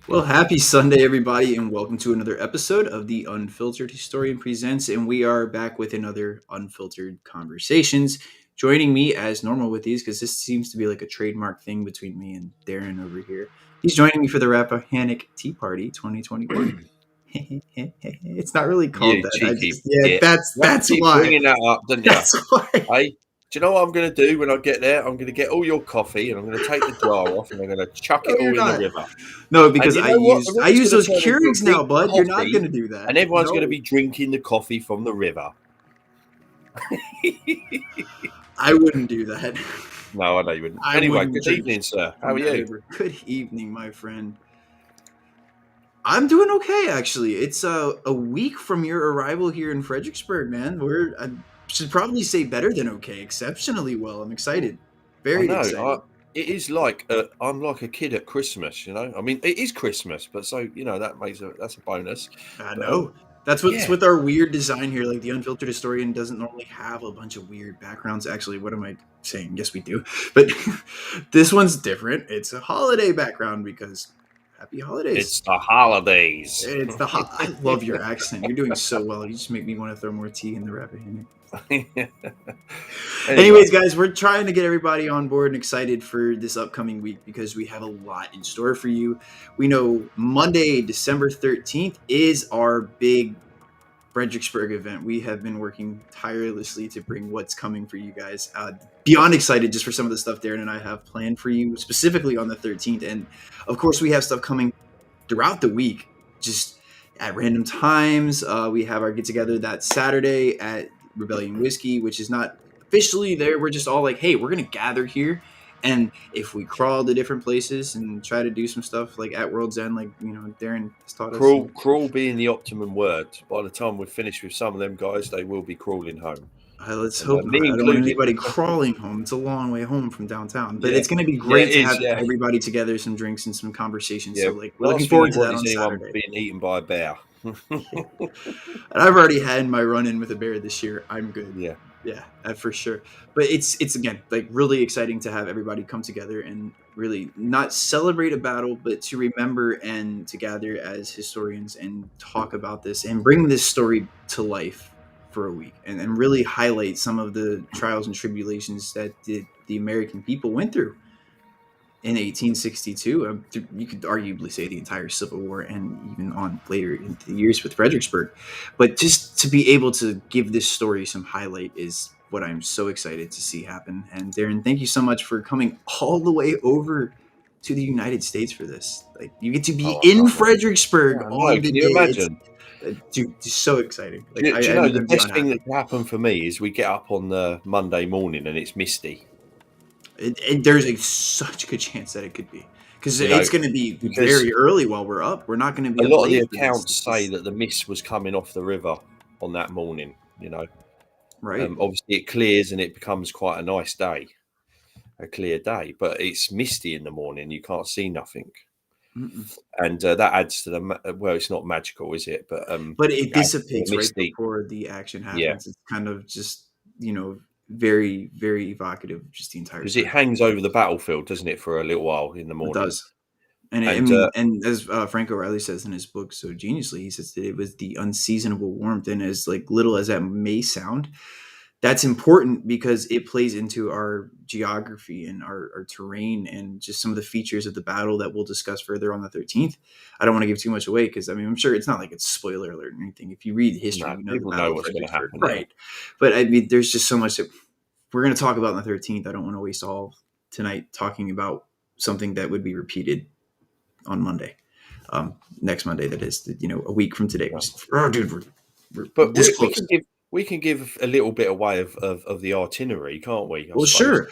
Well, happy Sunday, everybody, and welcome to another episode of the Unfiltered Historian Presents. And we are back with another Unfiltered Conversations. Joining me as normal with these, because this seems to be like a trademark thing between me and Darren over here. He's joining me for the Rappahannock Tea Party 2021. It's not really called You that. cheeky Yeah, git. that's You have to keep why. bringing that up, don't you? That's why. Hey, do you know what I'm going to do when I get there? I'm going to get all your coffee and I'm going to take the jar off and I'm going to chuck No, it you're all in the not. river. No, And because you I know what? use The I river's use going to those turn into a Keurigs now, big bud. You're not going coffee to do that. and everyone's going to No. be drinking the coffee from the river. I wouldn't do that. No, I know you wouldn't. I Anyway, wouldn't good drink evening, sir. How from are that you? river. Good evening, my friend. I'm doing okay, actually. It's a week from your arrival here in Fredericksburg, man. I should probably say better than okay. Exceptionally well. I'm Oh, excited. I Very know. excited. It is like I'm like a kid at Christmas, you know. I mean, it is Christmas, but that's a bonus. I But know. That's what's yeah, with our weird design here. Like the Unfiltered Historian doesn't normally have a bunch of weird backgrounds. Actually, what am I saying? Yes, we do. But this one's different. It's a holiday background because happy holidays. it's the holidays. I love your accent. You're doing so well. You just make me want to throw more tea in the Rappahannock. Anyway, Anyways, guys, we're trying to get everybody on board and excited for this upcoming week because we have a lot in store for you. We know Monday, December 13th is our big Fredericksburg event. We have been working tirelessly to bring what's coming for you guys. Beyond excited just for some of the stuff Darren and I have planned for you, specifically on the 13th. And of course, we have stuff coming throughout the week, just at random times. We have our get together that Saturday at Rebellion Whiskey, which is not officially there. We're just all like, hey, we're going to gather here. And if we crawl to different places and try to do some stuff like at World's End, like, Darren has taught us. crawl being the optimum word. By the time we're finished with some of them guys, they will be crawling home. Let's And hope me not. I don't want included. anybody crawling home. It's a long way home from downtown, but Yeah, it's going to be yeah, great it to is. have Yeah, everybody together, some drinks and some conversations. yeah. So, like, we're looking Last thing forward you to that want on is anyone Saturday. being eaten by a bear. And I've already had my run in with a bear this year. I'm good. Yeah. Yeah, for sure. But it's again like really exciting to have everybody come together and really not celebrate a battle, but to remember and to gather as historians and talk about this and bring this story to life for a week and really highlight some of the trials and tribulations that the American people went through in 1862. You could arguably say the entire Civil War and even on later in the years with Fredericksburg. But just to be able to give this story some highlight is what I'm so excited to see happen. And Darren, thank you so much for coming all the way over to the United States for this. Like you get to be Oh, I in can't wait. Fredericksburg Yeah, I know. on the Can you day. It's imagine? dude, it's so exciting. Like Do you I'm know the best beyond thing that happy. can happen for me is we get up on the Monday morning and it's misty. There's such a good chance that it could be because You know, it's going to be because very early while we're up. We're not going to be a up lot of the late for this. accounts say that the mist was coming off the river on that morning. You know, Right. obviously it clears and it becomes quite a nice day, a clear day. But it's misty in the morning; you can't see nothing, Mm-mm. and that adds to the well. It's not magical, is it? But But it adds to the dissipates right misty. before the action Yeah, happens. It's kind of just very very evocative of just the entire because it spectacle. hangs over the battlefield, doesn't it, for a little while in the It morning? does. And I And mean, and as Frank O'Reilly says in his book so geniusly, he says that it was the unseasonable warmth, and as like little as that may sound, that's important because it plays into our geography and our terrain and just some of the features of the battle that we'll discuss further on the 13th. I don't want to give too much away because I mean I'm sure it's not like it's spoiler alert or anything. If you read history, no, you know the people Battle know of what's going to Fredericksburg, happen. Yeah. right? But I mean, there's just so much that we're going to talk about on the 13th. I don't want to waste all tonight talking about something that would be repeated on Monday, next Monday. That is, a week from today. Yeah. Dude, we're But this we close. can give a little bit away of the itinerary, can't we? I Well, suppose. sure.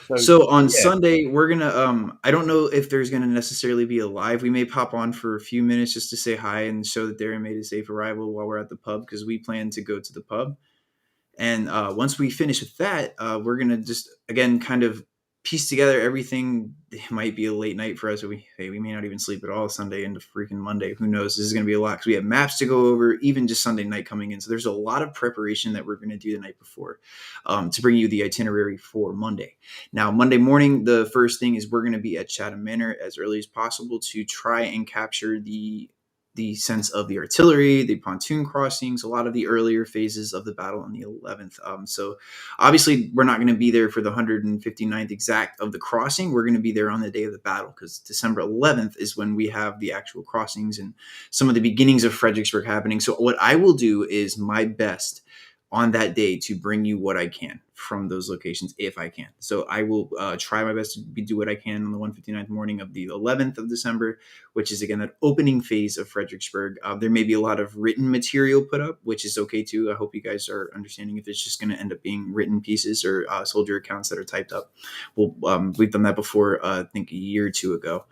So So on yeah, Sunday, we're gonna. I don't know if there's gonna necessarily be a live. We may pop on for a few minutes just to say hi and show that Darren made a safe arrival while we're at the pub because we plan to go to the pub. And once we finish with that, we're gonna just again kind of piece together everything. It might be a late night for us. We may not even sleep at all Sunday into freaking Monday. Who knows? This is going to be a lot because we have maps to go over, even just Sunday night coming in. So there's a lot of preparation that we're going to do the night before to bring you the itinerary for Monday. Now, Monday morning, the first thing is we're going to be at Chatham Manor as early as possible to try and capture the sense of the artillery, the pontoon crossings, a lot of the earlier phases of the battle on the 11th. So obviously, we're not going to be there for the 159th exact of the crossing. We're going to be there on the day of the battle because December 11th is when we have the actual crossings and some of the beginnings of Fredericksburg happening. So what I will do is my best on that day to bring you what I can from those locations if I can. So I will try my best to do what I can on the 159th morning of the 11th of December, which is again that opening phase of Fredericksburg. There may be a lot of written material put up, which is okay too. I hope you guys are understanding if it's just going to end up being written pieces or soldier accounts that are typed up. We've done that before, I think a year or two ago.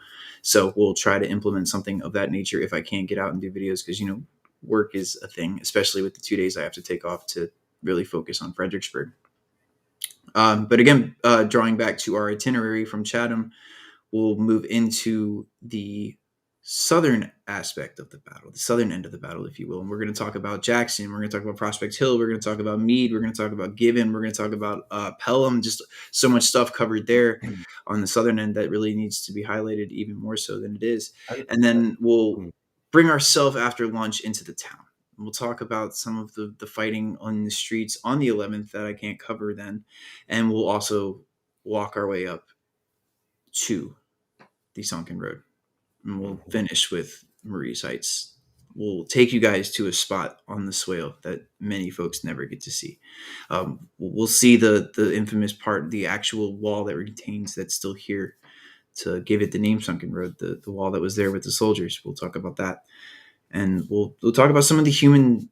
So we'll try to implement something of that nature if I can't get out and do videos because, work is a thing, especially with the 2 days I have to take off to really focus on Fredericksburg. But again, drawing back to our itinerary from Chatham, we'll move into the southern aspect of the battle, the southern end of the battle, if you will. And we're going to talk about Jackson. We're going to talk about Prospect Hill. We're going to talk about Meade. We're going to talk about Gibbon. We're going to talk about Pelham. Just so much stuff covered there on the southern end that really needs to be highlighted even more so than it is. And then we'll bring ourselves after lunch into the town. We'll talk about some of the fighting on the streets on the 11th that I can't cover then. And we'll also walk our way up to the Sunken Road. And we'll finish with Marie's Heights. We'll take you guys to a spot on the swale that many folks never get to see. We'll see the infamous part, the actual wall that retains that's still here to give it the name Sunken Road, the wall that was there with the soldiers. We'll talk about that. And we'll talk about some of the human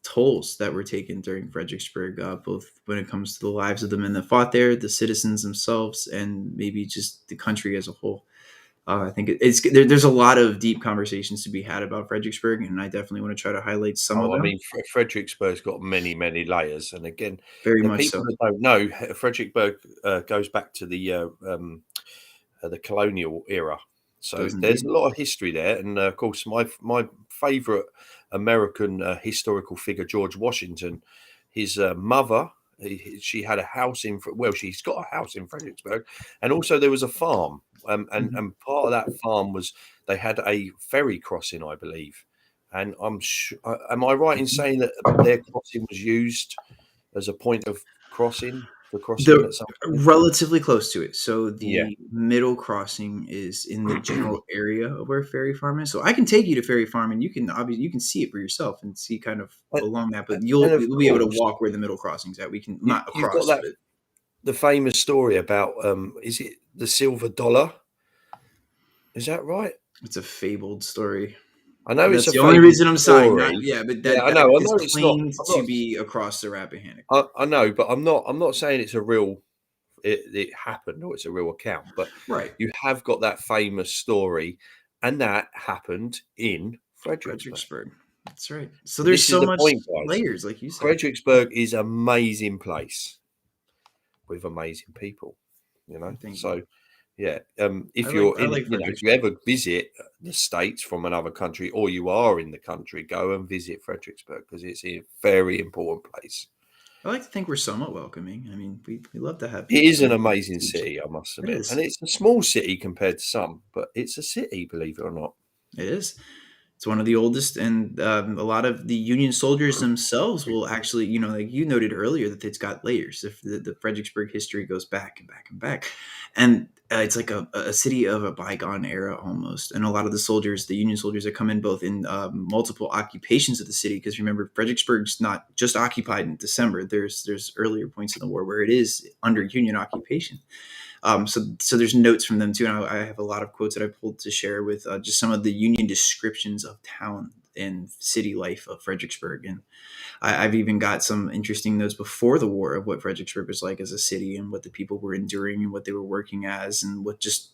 tolls that were taken during Fredericksburg, both when it comes to the lives of the men that fought there, the citizens themselves, and maybe just the country as a whole. I think there's a lot of deep conversations to be had about Fredericksburg, and I definitely want to try to highlight some of Oh, I them. mean, Fredericksburg's got many, many layers. And again, Very the much people so, that don't know, Fredericksburg goes back to the colonial era. So does there's indeed. a lot of history there. And of course, my favourite American historical figure, George Washington, his mother, she had a house she's got a house in Fredericksburg. And also there was a farm. Mhm. And part of that farm was they had a ferry crossing, I believe. And am I right in saying that their crossing was used as a point of crossing for crossing The at some point? relatively close to it. So Yeah. the middle crossing is in the general area of where Ferry Farm is. So I can take you to Ferry Farm, and you can see it for yourself and see kind of And, along that. But and of you'll be able to course, walk where the middle crossing's at. We can not you've got across, that but the famous story about is it the silver dollar? Is that right? it's a fabled story. I know it's That's a the only fabled reason I'm saying not story. yeah, but Yeah, that I that know. I is know it's not. claimed I'm to not. be across the Rappahannock. I know, but I'm not. I'm not saying it's a real. It happened or it's a real account. But Right. you have got that famous story, and that happened in Fredericksburg. Fredericksburg. That's right. So there's This is so the much point, guys. layers, like you said. Fredericksburg is an amazing place with amazing people. Thank you. So yeah, I if like you're I in, like if you Fredericksburg. ever visit the States from another country or you are in the country, go and visit Fredericksburg because it's a very important place. I like to think we're somewhat welcoming. I mean, we love to have It people is an come amazing teach. city, I must It admit. And is. it's a small city compared to some, but it's a city, believe it or not. It is. It's one of the oldest, and a lot of the Union soldiers themselves will actually, like you noted earlier, that it's got layers. If the Fredericksburg history goes back and back and back, and it's like a city of a bygone era almost. And a lot of the soldiers, the Union soldiers, that come in both in multiple occupations of the city. Because remember, Fredericksburg's not just occupied in December. There's earlier points in the war where it is under Union occupation. So there's notes from them too, and I have a lot of quotes that I pulled to share with just some of the Union descriptions of town and city life of Fredericksburg, and I've even got some interesting notes before the war of what Fredericksburg was like as a city and what the people were enduring and what they were working as and what just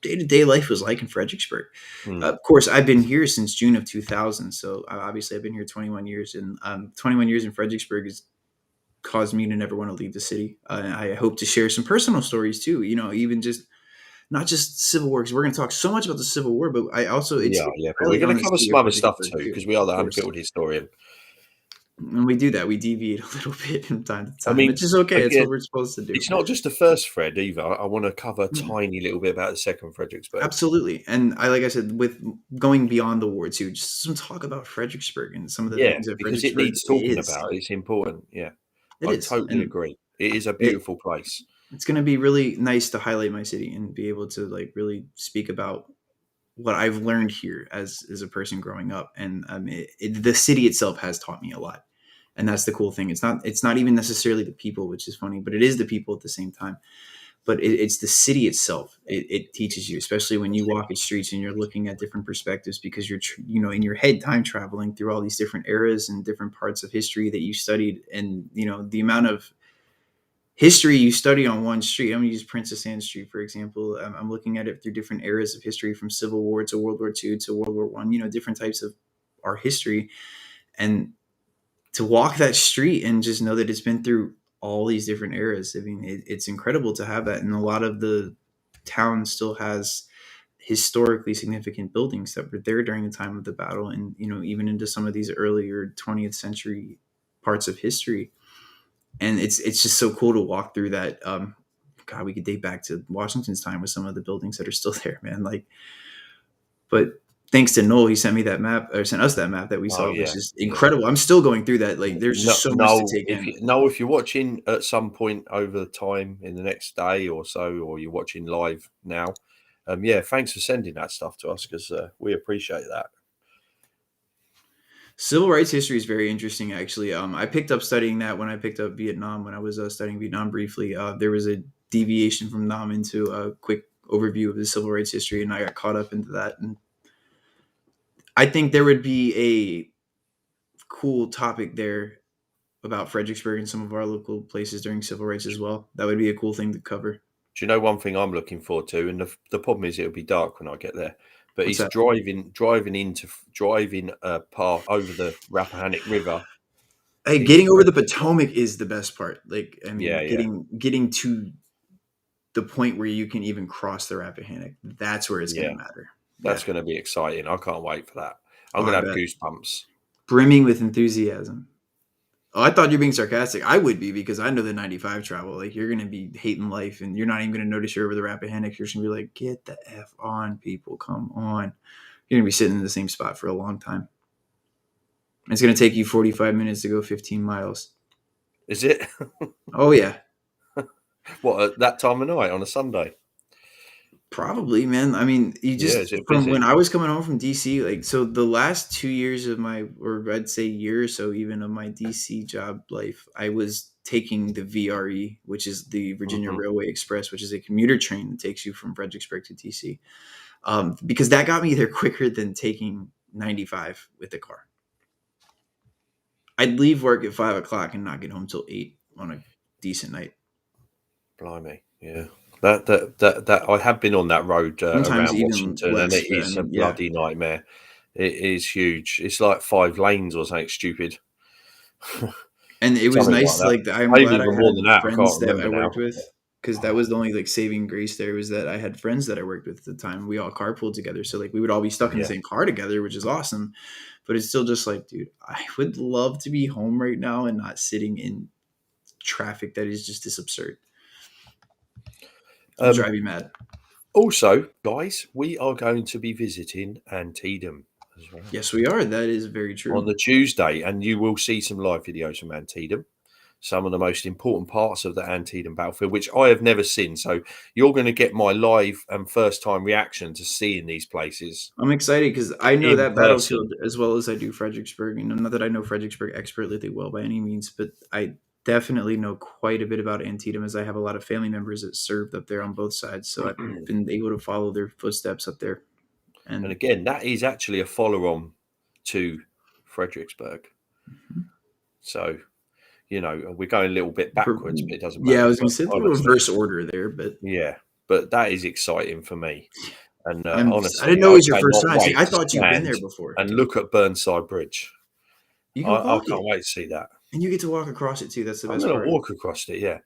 day to day life was like in Fredericksburg. Hmm. Of course, I've been here since June of 2000, so obviously I've been here 21 years, and 21 years in Fredericksburg is caused me to never want to leave the city. I hope to share some personal stories too. Even just not just Civil War, because we're going to talk so much about the Civil War, but I also We it's are, yeah, but we're highly going on to the cover city some of other stuff Fredericksburg too too, because we are of the course. Unfiltered historian. And we do that. We deviate a little bit from time to I time, mean, which is okay. It's what again, we're supposed to do. it's not just the first Fred either. I want to cover a Mm, tiny little bit about the second Fredericksburg. absolutely. And like I said, with going beyond the war too, just some talk about Fredericksburg and some of the Yeah, things that because it Fredericksburg needs talking is. about. It's important. Yeah, It I is. totally And agree. It is a it beautiful place. it's going to be really nice to highlight my city and be able to like really speak about what I've learned here as a person growing up. And the city itself has taught me a lot, and that's the cool thing. It's not even necessarily the people, which is funny, but it is the people at the same time. But it's the city itself. It teaches you, especially when you walk its streets and you're looking at different perspectives, because you're in your head time traveling through all these different eras and different parts of history that you studied, and the amount of history you study on one street. I'm going to use Princess Anne Street, for example. I'm looking at it through different eras of history, from Civil War to World War II to World War One. Different types of our history, and to walk that street and just know that it's been through all these different eras. I mean, it's incredible to have that, and a lot of the town still has historically significant buildings that were there during the time of the battle, and even into some of these earlier 20th century parts of history. And it's just so cool to walk through that. God, we could date back to Washington's time with some of the buildings that are still there, man. Like, but thanks to Noel, he sent me that map, or sent us that map that we Oh saw, yeah, which is yeah. incredible. I'm still going through that. Like, there's No, just so much to no. take in. If you're watching at some point over the time in the next day or so, or you're watching live now, yeah, thanks for sending that stuff to us because we appreciate that. Civil rights history is very interesting, actually. I picked up studying that when I picked up Vietnam. When I was studying Vietnam briefly, there was a deviation from Nam into a quick overview of the civil rights history, and I got caught up into that. And I think there would be a cool topic there about Fredericksburg and some of our local places during civil rights as well. That would be a cool thing to cover. Do you know one thing I'm looking forward to? And the problem is it'll be dark when I get there. But What's it's that? driving a path over the Rappahannock River. Hey, It's getting over the Potomac is the best part. Like, I yeah, mean, yeah. getting to the point where you can even cross the Rappahannock. That's where it's going Yeah, to matter. that's Yeah. going to be exciting. I can't wait for that. I'm Oh, going I to have bet. goosebumps. Brimming with enthusiasm. Oh, I thought you're being sarcastic. I would be, because I know the 95 travel. Like, you're going to be hating life, and you're not even going to notice you're over the Rappahannock. You're just going to be like, get the F on, people. Come on. You're going to be sitting in the same spot for a long time. It's going to take you 45 minutes to go 15 miles. Is it? Oh, yeah. What, at that time of night on a Sunday? Probably, man. I mean, you Yeah, just is it from when busy? I was coming home from DC, like, so the last 2 years of my, or I'd say year or so even, of my DC job life, I was taking the VRE, which is the Virginia Hmm. Railway Express, which is a commuter train that takes you from Fredericksburg to DC. Because that got me there quicker than taking 95 with the car. I'd leave work at 5 o'clock and not get home till 8 on a decent night. Blimey, yeah. That I have been on that road Sometimes around even Washington, and less. it But I is a mean, yeah. bloody nightmare. It is huge. It's like 5 lanes or something stupid, And it was something like nice. that. Like, I'm Maybe glad I even more than had that. I friends can't that I remember worked now. with, because that was the only like saving grace there, was that I had friends that I worked with at the time. We all carpooled together, so like we would all be stuck in the Yeah. same car together, which is awesome. But it's still just like, dude, I would love to be home right now and not sitting in traffic that is just this absurd. It'll Um, drive you mad. Also, guys, we are going to be visiting Antietam as well Yes, we are. That is very on true. the Tuesday, and you will see some live videos from Antietam. Some of the most important parts of the Antietam battlefield, which I have never seen. So you're going to get my live and first time reaction to seeing these places I'm excited because I know in that person. battlefield as well as I do Fredericksburg. And not that I know Fredericksburg expertly well by any means, but I definitely know quite a bit about Antietam, as I have a lot of family members that served up there on both sides. So I've been able to follow their footsteps up there. And And again, that is actually a follow on to Fredericksburg. So, we're going a little bit backwards, but it doesn't yeah, I matter. was going But to say the honestly, reverse order there, but yeah, but that is exciting for me. And I didn't honestly, know it I was your first cannot time. See, wait I to thought you've been stand there before. and look at Burnside Bridge. You can I walk can't it. wait to see that. And you get to walk across it too. That's the I'm best going to part. walk across it, yeah.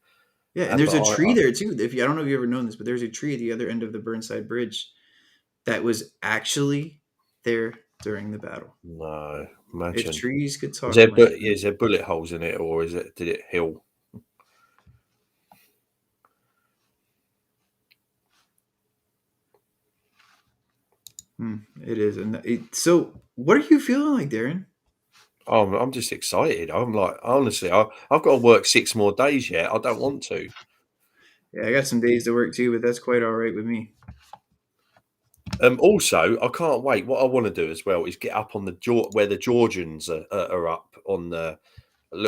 Yeah, and there's But a tree there too. If you, I don't know if you ever known this, but there's a tree at the other end of the Burnside Bridge that was actually there during the battle. no, If imagine. trees could talk, my friend. Is there bullet holes in it, or did it heal? It is, and so what are you feeling like, Darren? Oh, I'm just excited. I'm like, honestly, I've got to work 6 more days yet. I don't want to. Yeah, I got some days to work too, but that's quite all right with me. Also, I can't wait. What I want to do as well is get up on where the Georgians are up on the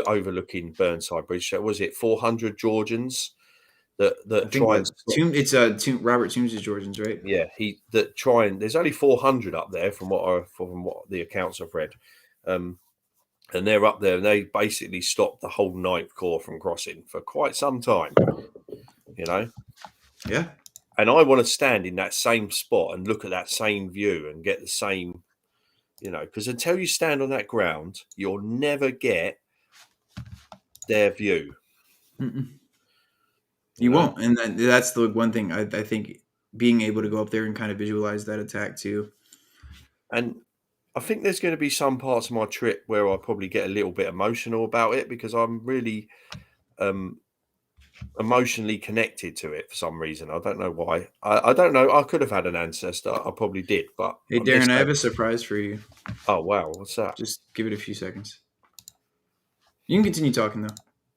overlooking Burnside Bridge. So was it 400 Georgians I that think try and that's stop? Tomb. It's Robert Toombs' Georgians, right? Yeah, that try and there's only 400 up there from what the accounts I've read, and they're up there and they basically stopped the whole Ninth Corps from crossing for quite some time. You know, Yeah. and I want to stand in that same spot and look at that same view and get the same, because until you stand on that ground, you'll never get their view. Mm-mm. You You know, won't, and that's the one thing I think being able to go up there and kind of visualize that attack too. and I think there's going to be some parts of my trip where I probably get a little bit emotional about it because I'm really emotionally connected to it for some reason. I don't know why. I don't know. I could have had an ancestor. I probably did, but Hey, I'm this Darren, I have day. a surprise for you. Oh wow, what's that? Just give it a few seconds. You can continue talking though.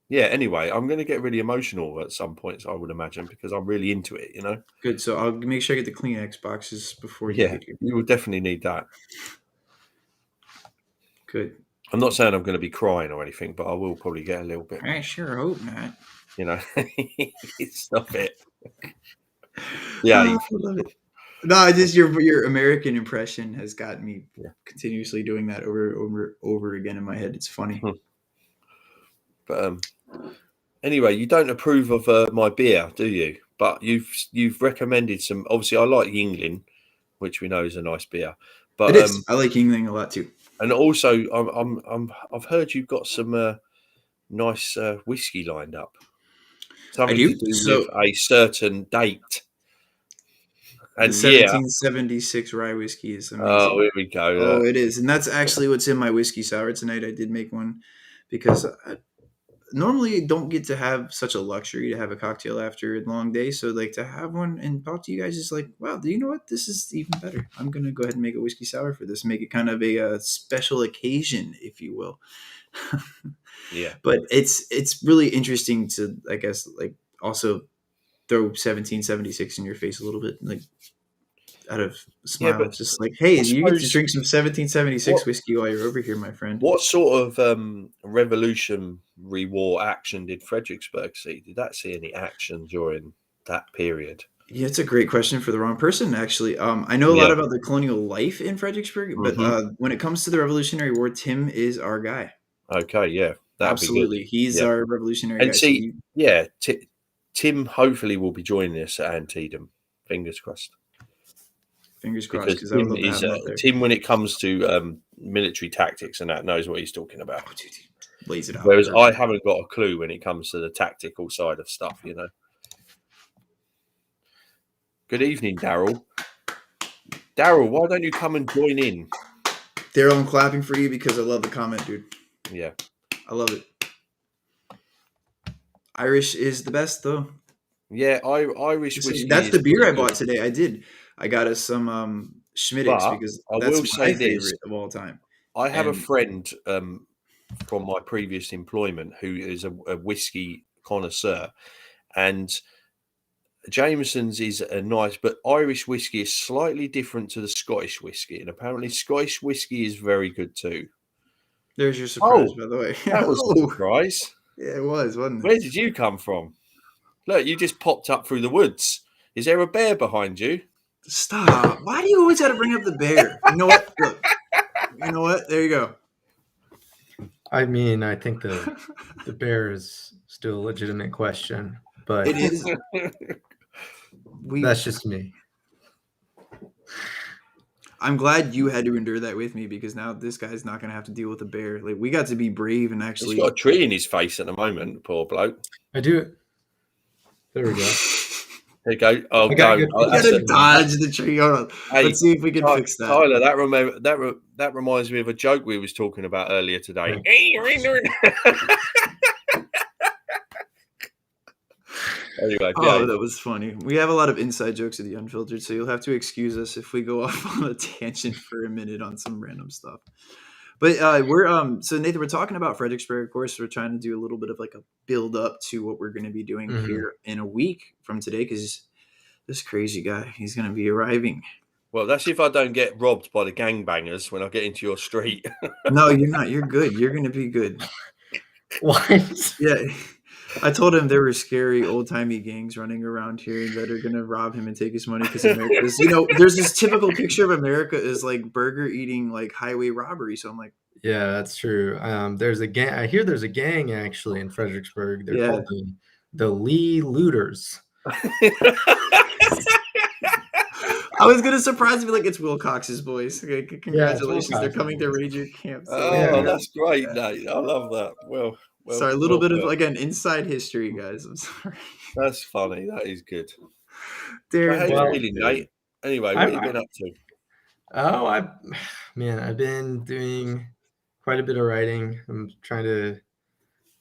Yeah. Anyway, I'm going to get really emotional at some points. I would imagine because I'm really into it. Good. So I'll make sure I get the Kleenex boxes before you Yeah, get here. you will definitely need that. Good. I'm not saying I'm going to be crying or anything, but I will probably get a little bit. I sure hope not. Stop it. Oh, Yeah, I love it. No, just your American impression has got me yeah. continuously doing that over again in my head. It's funny. But anyway, you don't approve of my beer, do you? But you've recommended some. Obviously, I like Yingling, which we know is a nice beer. It But is. I like Yingling a lot too. and also I've heard you've got some nice whiskey lined up. I Something to do. do with So a certain date the and year. 1776 rye whiskey is Oh, amazing. here we go. Oh, it is, and that's actually what's in my whiskey sour tonight. I did make one because I normally don't get to have such a luxury to have a cocktail after a long day. So like to have one and talk to you guys is like, wow, do you know what? This is even better. I'm gonna go ahead and make a whiskey sour for this. Make it kind of a special occasion, if you will. Yeah. But it's really interesting to, I guess, like also throw 1776 in your face a little bit, like out of a Yeah, smile. but It's just like, hey, I you get to suppose drink some 1776 what whiskey while you're over here, my friend. what sort of revolutionary war action did Fredericksburg see? Did that see any action during that period? Yeah, it's a great question for the wrong person, actually. I know a lot Yeah. about the colonial life in Fredericksburg, but Hmm. when it comes to the Revolutionary War, Tim is our guy. Okay. Yeah, that'd be good. Absolutely, he's Yeah, our revolutionary and guy. So see, yeah, Tim hopefully will be joining us at Antietam. Fingers crossed. fingers crossed, Because because I would love to have him up there. Tim when it comes to military tactics and that knows what he's talking about. Oh, dude, he lays it out Whereas I perfect. haven't got a clue when it comes to the tactical side of stuff. Good evening, Daryl. Daryl, why don't you come and join in? Daryl, I'm clapping for you because I love the comment, dude. Yeah. I love it. Irish is the best, though. Yeah, Irish whiskey That's is the beer pretty I good. bought today. I did. I got us some Schmittix But because I that's will my say this. favorite of all time. I have a And friend from my previous employment who is a whiskey connoisseur. And Jameson's is a nice, but Irish whiskey is slightly different to the Scottish whiskey. And apparently Scottish whiskey is very good too. there's your surprise, Oh, by the way. that was a Oh, surprise. yeah, it was, wasn't it? Where did you come from? Look, you just popped up through the woods. Is there a bear behind you? Stop. Why do you always got to bring up the bear? You know what? Look. You know what? There you go. I mean, I think the bear is still a legitimate question, but It is. We that's just me. I'm glad you had to endure that with me because now this guy's not going to have to deal with a bear. Like we got to be brave and He's got a actually. tree in his face at the moment, poor bloke. I do. There we go. There you go. Oh, I got go. good Oh, You that's gotta a, dodge the tree. Hold on. hey, Let's see if we can fix that. Tyler. That reminds me of a joke we was talking about earlier today. Anyway, Oh, yeah. that was funny. We have a lot of inside jokes at the Unfiltered, so you'll have to excuse us if we go off on a tangent for a minute on some random stuff. But we're so Nathan, we're talking about Fredericksburg. Of course, we're trying to do a little bit of like a build up to what we're going to be doing here in a week from today because this crazy guy, he's going to be arriving. Well, that's if I don't get robbed by the gangbangers when I get into your street. No, you're not. You're good. You're going to be good. What? Yeah. I told him there were scary old timey gangs running around here that are gonna rob him and take his money because America's, there's this typical picture of America is like burger eating, like highway robbery. So I'm like, Yeah, that's true. There's a gang. I hear there's a gang actually in Fredericksburg. They're Yeah. called the Lee Looters. I was gonna surprise me like it's Wilcox's boys. Okay, congratulations, they're Wilcox's coming to boys. raid your camp. Oh, Yeah. that's great, Nate. I love that. Well, Sorry, a little well bit of put. again inside history, guys. I'm sorry. That's funny. That is good. Darren, How you Well, feeling, Nate? Anyway, what have you been up to? Oh, I've been doing quite a bit of writing. I'm trying to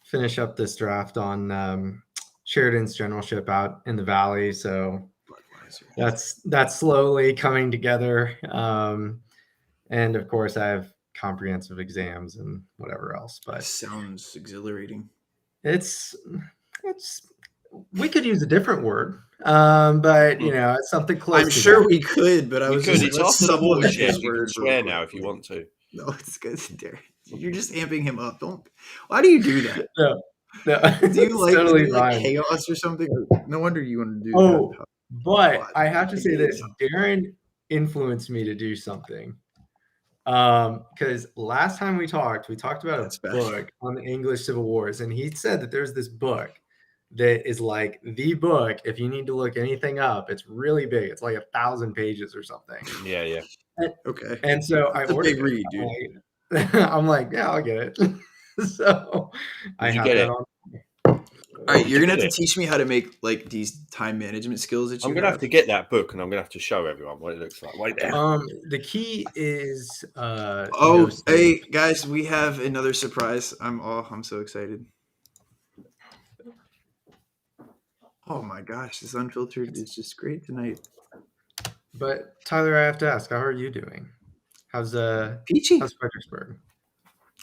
finish up this draft on Sheridan's generalship out in the valley. So that's slowly coming together. And of course, I have comprehensive exams and whatever else. But sounds exhilarating. it's we could use a different word, but it's something close. I'm sure we could, but I was just it's let's after the supplement watershed. this You can word swear real now quick. if you want to. No, it's good, Darren. You're just amping him up. Why do you do that? No. Do you like, totally chaos or something? No wonder you want to do that. But I have to say this. Darren influenced me to do something. Because last time we talked about a book on the English Civil Wars, and he said that there's this book that is like the book. If you need to look anything up, it's really big. It's like 1,000 pages or something. Yeah. Okay. And so I ordered a big read, dude. I'm like, yeah, I'll get it. So I have that on. All right, you're gonna have to teach me how to make like these time management skills that you. I'm gonna have to get that book, and I'm gonna have to show everyone what it looks like. Wait there. The key is. Hey guys, we have another surprise. I'm so excited. Oh my gosh, this Unfiltered is just great tonight. But Tyler, I have to ask, how are you doing? How's Peachy? How's Fredericksburg?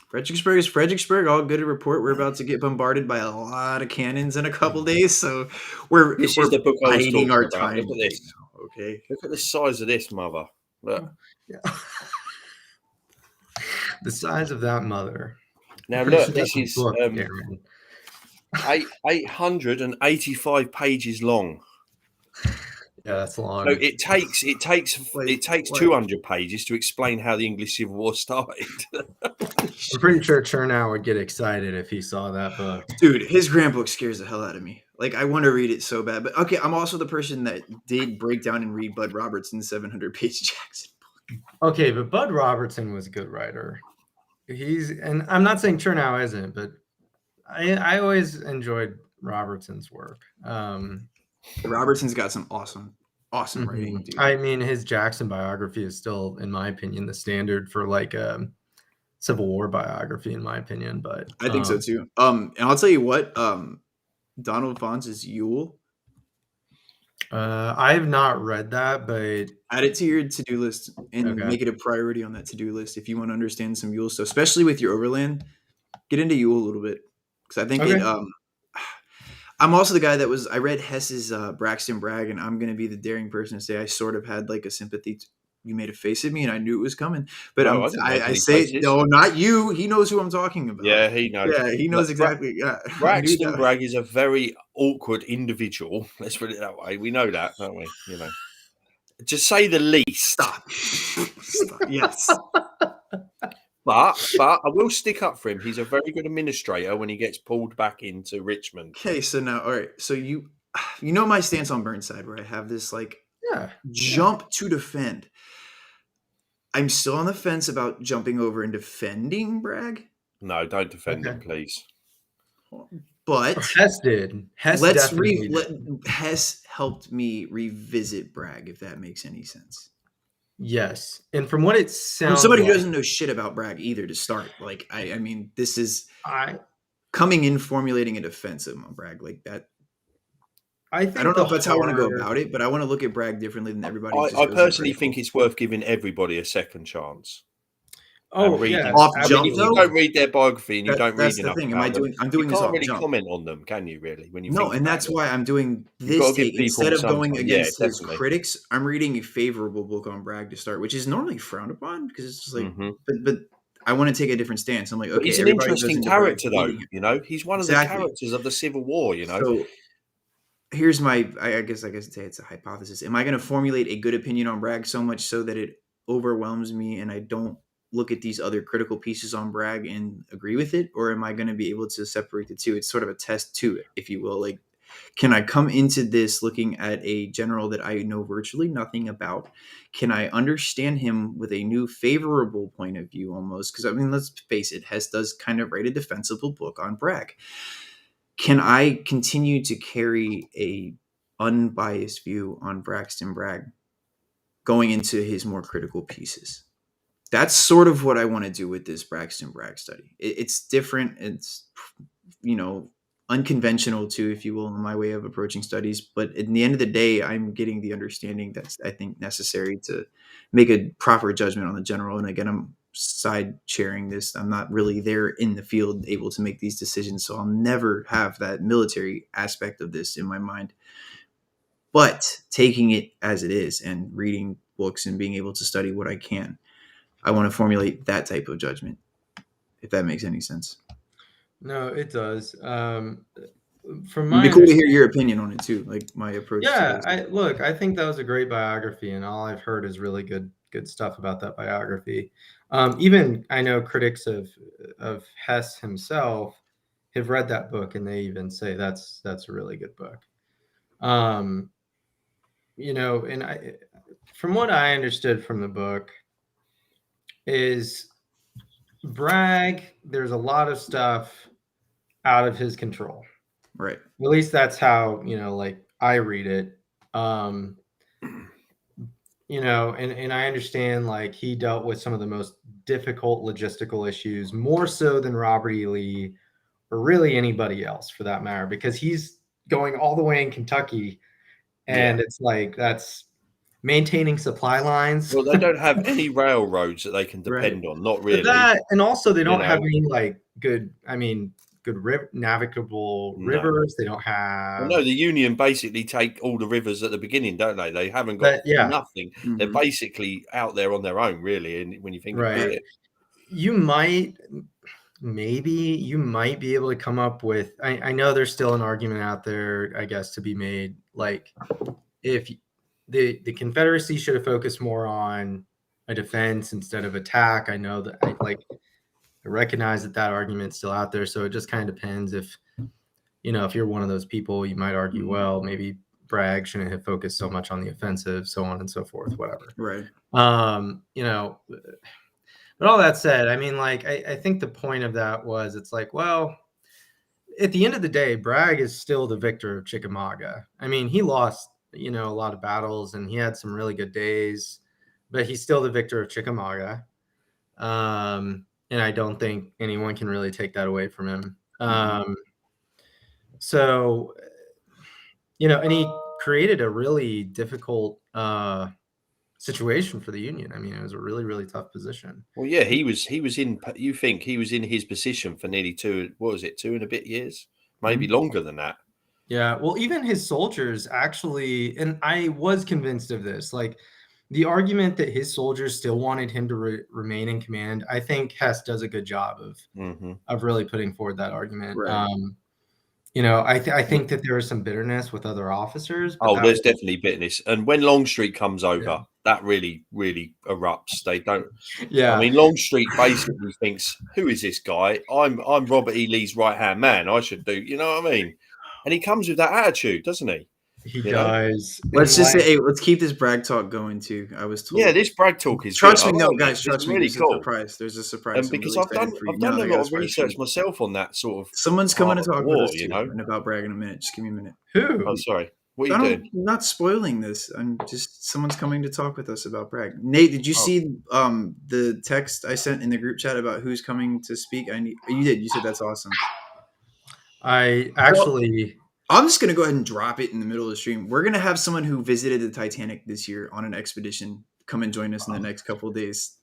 Fredericksburg is Fredericksburg. All good to report. We're about to get bombarded by a lot of cannons in a couple days, so we're the book I was biding our about. time. Look at this. Okay. Look at the size of this mother. Look. Yeah. The size of that mother. Now look, this is 885 pages long. Yeah, that's long. So it takes 200 pages to explain how the English Civil War started. I'm pretty sure Chernow would get excited if he saw that book. Dude, his grand book scares the hell out of me. Like, I want to read it so bad. But okay, I'm also the person that did break down and read Bud Robertson's 700-page Jackson book. Okay, but Bud Robertson was a good writer. And I'm not saying Chernow isn't, but I always enjoyed Robertson's work. Robertson's got some awesome writing. Dude. I mean, his Jackson biography is still, in my opinion, the standard for like a Civil War biography, in my opinion. But I think so too. And I'll tell you what, Donald Fonz's Yule. I have not read that, but add it to your to-do list and make it a priority on that to-do list if you want to understand some Yule stuff, especially with your Overland. Get into Yule a little bit because I think I'm also the guy that I read Hess's Braxton Bragg, and I'm going to be the daring person to say I sort of had like a sympathy. You made a face at me, and I knew it was coming. But I say, no, not you. He knows who I'm talking about. Yeah, he knows. Yeah, he knows exactly. Braxton Bragg is a very awkward individual. Let's put it that way. We know that, don't we? To say the least. Stop. Yes. But I will stick up for him. He's a very good administrator when he gets pulled back into Richmond. Okay, so now, all right. So you know my stance on Burnside, where I have this jump to defend. I'm still on the fence about jumping over and defending Bragg, No, don't defend him, Okay. please. but Hess did. Hess definitely did. Hess helped me revisit Bragg, if that makes any sense. Yes. And from what it From sounds somebody who like, doesn't know shit about Bragg either to start. Like, I mean, this is I coming in formulating a defense of Bragg like that. I I think don't know the if that's how I want to go hard about it, but I want to look at Bragg differently than everybody who just I goes in personally think critical. it's worth giving everybody a second chance. Oh, And reading. yeah, Off I mean, jump, if you though? absolutely. don't read their biography and you don't read That's the enough thing. about them, I'm you doing this can't off really jump. comment on them, can you? Really, when you No, think and about that's them, why I'm doing you've got this to give take. people Instead of some going time. Yeah, against his definitely. critics, I'm reading a favorable book on Bragg to start, which is normally frowned upon because it's just like, hmm but I want to take a different stance. I'm like, But okay, he's an everybody goes interesting into Bragg character, though. hating him. You know, he's one of the Exactly. characters of the Civil War. You know, So here's my, I guess say it's a hypothesis. Am I going to formulate a good opinion on Bragg so much so that it overwhelms me and I don't look at these other critical pieces on Bragg and agree with it? Or am I going to be able to separate the two? It's sort of a test to it, if you will. Like, can I come into this looking at a general that I know virtually nothing about? Can I understand him with a new favorable point of view almost? Because, I mean, let's face it, Hess does kind of write a defensible book on Bragg. Can I continue to carry a unbiased view on Braxton Bragg going into his more critical pieces? That's sort of what I want to do with this Braxton Bragg study. It's different. It's, you know, unconventional too, if you will, in my way of approaching studies. But at the end of the day, I'm getting the understanding that's, I think, necessary to make a proper judgment on the general. And again, I'm side sharing this. I'm not really there in the field able to make these decisions. So I'll never have that military aspect of this in my mind. But taking it as it is and reading books and being able to study what I can, I want to formulate that type of judgment, if that makes any sense. No, it does. From It'd my be cool to hear understanding, your opinion on it too, like my approach to yeah, this. I think that was a great biography, and all I've heard is really good stuff about that biography. Even I know critics of Hess himself have read that book, and they even say that's a really good book. You know, and from what I understood from the book, is Bragg, there's a lot of stuff out of his control. Right. At least that's how, you know, like I read it. Um, you know, and I understand like he dealt with some of the most difficult logistical issues, more so than Robert E. Lee or really anybody else for that matter, because he's going all the way in Kentucky, and it's like that's maintaining supply lines. well, they don't have any railroads that they can Right. depend on. Not But really. that, and also they You don't have know, any like good, I mean, good navigable no. rivers. They don't Well, have no, the Union basically take all the rivers at the beginning, don't they? They haven't got that. Yeah, nothing. They're Mm-hmm. basically out there on their own, really. And when you think about right. it, You might, maybe you might be able to come up with. I know there's still an argument out there, I guess, to be made. Like if the Confederacy should have focused more on a defense instead of attack. I know that I recognize that argument's still out there. So it just kind of depends if, you know, if you're one of those people, you might argue, well, maybe Bragg shouldn't have focused so much on the offensive, so on and so forth, whatever. Right. You know, but all that said, I mean, like, I think the point of that was it's like, well, at the end of the day, Bragg is still the victor of Chickamauga. I mean, he lost, you know, a lot of battles and he had some really good days, but he's still the victor of Chickamauga. And I don't think anyone can really take that away from him. So, you know, and he created a really difficult situation for the Union. I mean, it was a really, really tough position. well, yeah, he was in. You think he was in his position for nearly what was it, 2 and a bit years, maybe longer than that. Yeah, well, even his soldiers actually, and I was convinced of this, like the argument that his soldiers still wanted him to remain in command. I think Hess does a good job of really putting forward that argument. Right. You know, I think that there was some bitterness with other officers. But Oh, there's definitely bitterness, and when Longstreet comes over, Yeah. that really, really erupts. They don't. Yeah, I mean, Longstreet basically thinks, "Who is this guy? I'm Robert E. Lee's right hand man. I should do." You know what I mean? And he comes with that attitude, doesn't he? He You know? does. Let's And just say, like, hey, let's keep this brag talk going too. I was Yeah, told. this brag talk is good. Trust I me, no, like it. guys, It's trust me. really There's a cool. surprise. There's a surprise. I'm Because really excited for you. I've No, done a I got lot a of surprise for research you. myself on that sort of Someone's coming part to of the talk with war. us You too, know. and about brag in a minute. Just give me a minute. Oh, who? sorry. What are I you don't. doing? I'm not spoiling this. I'm just. Someone's coming to talk with us about brag. Nate, did you Oh, see the text I sent in the group chat about who's coming to speak? You did. You said that's awesome. I Well, actually, I'm just gonna go ahead and drop it in the middle of the stream. We're gonna have someone who visited the Titanic this year on an expedition come and join us in the next couple of days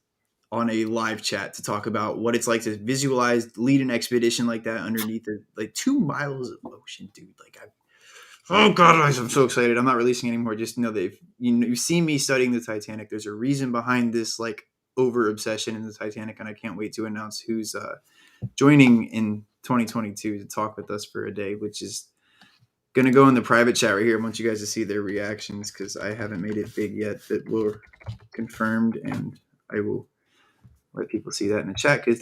on a live chat to talk about what it's like to visualize, lead an expedition like that underneath the like 2 miles of ocean, dude. Like oh god, I'm so excited. I'm not releasing anymore. Just know that if you've seen me studying the Titanic, there's a reason behind this like over obsession in the Titanic, and I can't wait to announce who's joining in 2022 to talk with us for a day, which is gonna go in the private chat right here. I want you guys to see their reactions because I haven't made it big yet, but we're confirmed, and I will let people see that in the chat because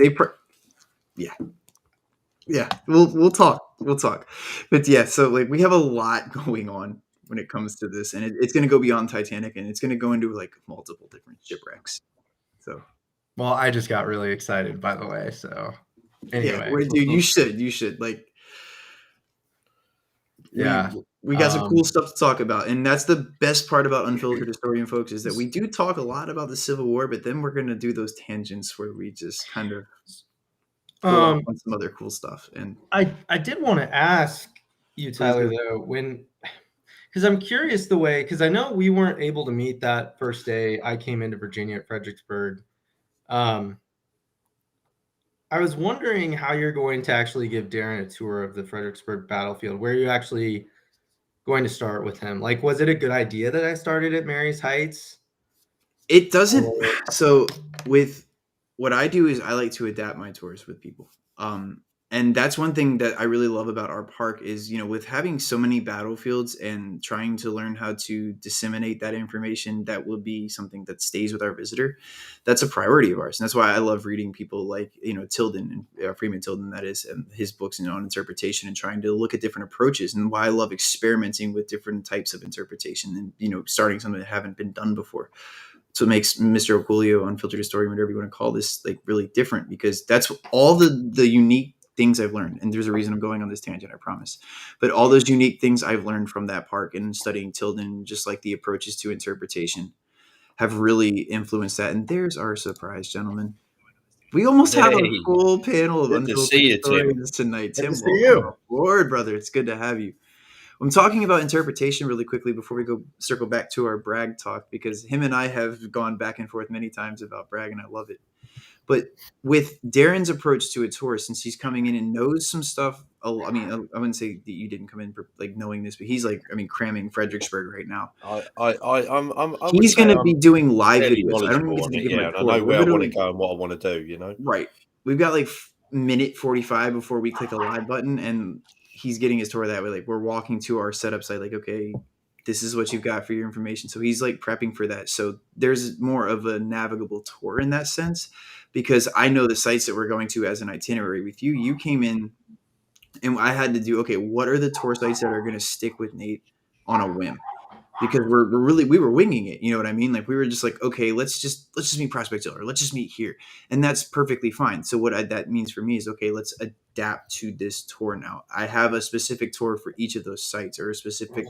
yeah, yeah, we'll talk, but yeah, so like we have a lot going on when it comes to this, and it's going to go beyond Titanic, and it's going to go into like multiple different shipwrecks. So well, I just got really excited, by the way. So yeah, anyway, dude, you should like we yeah. we got some cool stuff to talk about, and that's the best part about Unfiltered Historian, folks, is that we do talk a lot about the Civil War, but then we're going to do those tangents where we just kind of go off Um, on some other cool stuff. And I did want to ask you, please Tyler, do. though, because I'm curious the way, because I know we weren't able to meet that first day I came into Virginia at Fredericksburg. Um, I was wondering how you're going to actually give Darren a tour of the Fredericksburg battlefield. Where are you actually going to start with him? Like, was it a good idea that I started at Mary's Heights? It doesn't. Or, So with what I do is I like to adapt my tours with people. And that's one thing that I really love about our park is, with having so many battlefields and trying to learn how to disseminate that information, that will be something that stays with our visitor. That's a priority of ours. And that's why I love reading people like, Tilden and Freeman Tilden, that is, and his books on interpretation and trying to look at different approaches, and why I love experimenting with different types of interpretation and, starting something that haven't been done before. So it makes Mr. Oculio, Unfiltered Historian, whatever you want to call this, like really different, because that's all the unique things I've learned. And there's a reason I'm going on this tangent, I promise. But all those unique things I've learned from that park and studying Tilden, just like the approaches to interpretation, have really influenced that. And there's our surprise, gentlemen. We almost have a hey, full panel of good to Unfiltered see you, Tim. Historians tonight. good to Tim, see welcome you. aboard, brother. It's good to have you. I'm talking about interpretation really quickly before we go circle back to our brag talk, because him and I have gone back and forth many times about brag, and I love it. But with Darren's approach to a tour, since he's coming in and knows some stuff, I mean, I wouldn't say that you didn't come in for like knowing this, but he's like, I mean, cramming Fredericksburg right now. I would He's say going to I'm be doing live fairly videos. I don't even knowledgeable get on to it, give him a yeah, and I tour. know We're where I want to literally go and what I want to do. You know. right. We've got like minute 45 before we click a live button, and he's getting his tour that way. Like we're walking to our setup site, like, okay, this is what you've got for your information. So he's like prepping for that. So there's more of a navigable tour in that sense, because I know the sites that we're going to as an itinerary. With you, you came in and I had to do, okay, what are the tour sites that are going to stick with Nate on a whim? Because we were winging it, you know what I mean? Like we were just like, okay, let's just meet Prospect Hill, or let's just meet here, and that's perfectly fine. So that means for me is, okay, let's adapt to this tour now. I have a specific tour for each of those sites, or a specific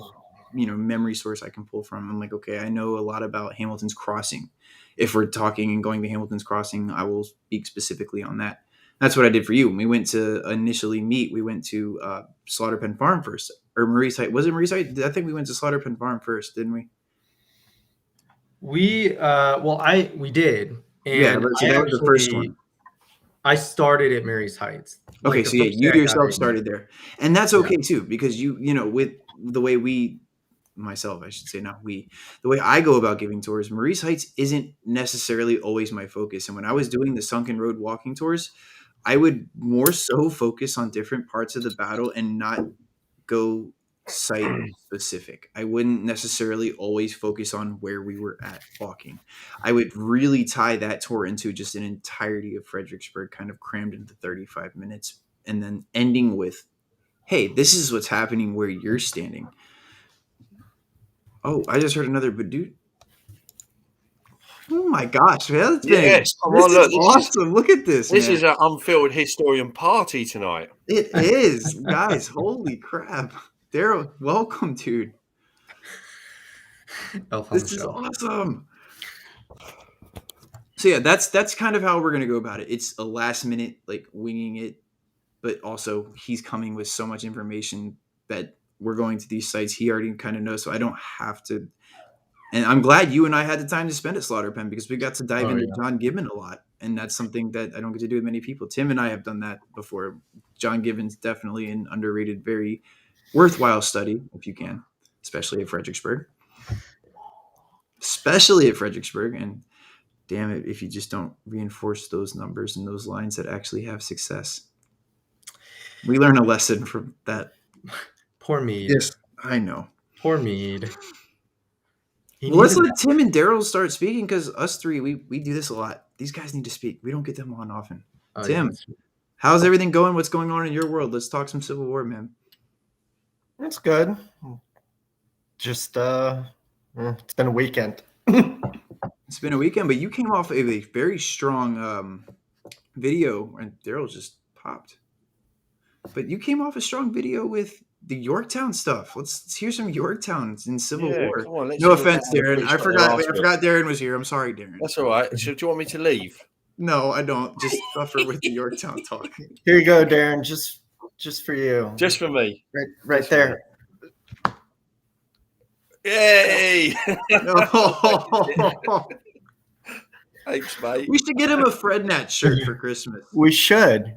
memory source I can pull from. I'm like, okay, I know a lot about Hamilton's Crossing. If we're talking and going to Hamilton's Crossing, I will speak specifically on that. That's what I did for you. When we went to initially meet, we went to Slaughter Pen Farm first, or Marie's Height. Was it Marie's Height? I think we went to Slaughter Pen Farm first, didn't we? We did, Yeah, and so that was the first one. I started at Mary's Heights. Like Okay, the so yeah, first you day I got yourself in. started there, and that's Yeah. okay too, because with the way myself, I should say, not we, the way I go about giving tours, Marie's Heights isn't necessarily always my focus. And when I was doing the Sunken Road walking tours, I would more so focus on different parts of the battle and not go site specific. I wouldn't necessarily always focus on where we were at walking. I would really tie that tour into just an entirety of Fredericksburg, kind of crammed into 35 minutes, and then ending with, hey, this is what's happening where you're standing. Oh, I just heard another Badoo. Oh my gosh, man! Yes, come This on, is look, awesome. Look at this, this man. is an unfiltered historian party tonight. It is, guys. Holy crap, Daryl! Welcome, dude. Elf on the This is shelf. awesome. So yeah, that's kind of how we're gonna go about it. It's a last minute, like winging it, but also he's coming with so much information that we're going to these sites he already kind of knows, so I don't have to. And I'm glad you and I had the time to spend at Slaughter Pen because we got to dive Oh into yeah. John Gibbon a lot, and that's something that I don't get to do with many people. Tim and I have done that before. John Gibbon's definitely an underrated, very worthwhile study if you can, especially at Fredericksburg. Especially at Fredericksburg, and damn it if you just don't reinforce those numbers and those lines that actually have success. We learn a lesson from that. Poor Mead. Yes, I know. Poor Mead. Well, let's let Tim and Daryl start speaking because us three, we do this a lot. These guys need to speak. We don't get them on often. Oh, Tim, yeah, how's everything going? What's going on in your world? Let's talk some Civil War, man. It's good. Just it's been a weekend. It's been a weekend, but you came off of a very strong video, and Daryl just popped. But you came off a strong video with the Yorktown stuff. Let's hear some Yorktown in Civil War. Come on, let's No hear what offense, the Darren. British I got their ass forgot Darren was here. I'm sorry, Darren. That's all right. So, do you want me to leave? No, I don't. Just suffer with the Yorktown talk. Here you go, Darren. Just for you. Just for me. Right there. Yay! No. Thanks, mate. We should get him a Frednat shirt for Christmas. We should.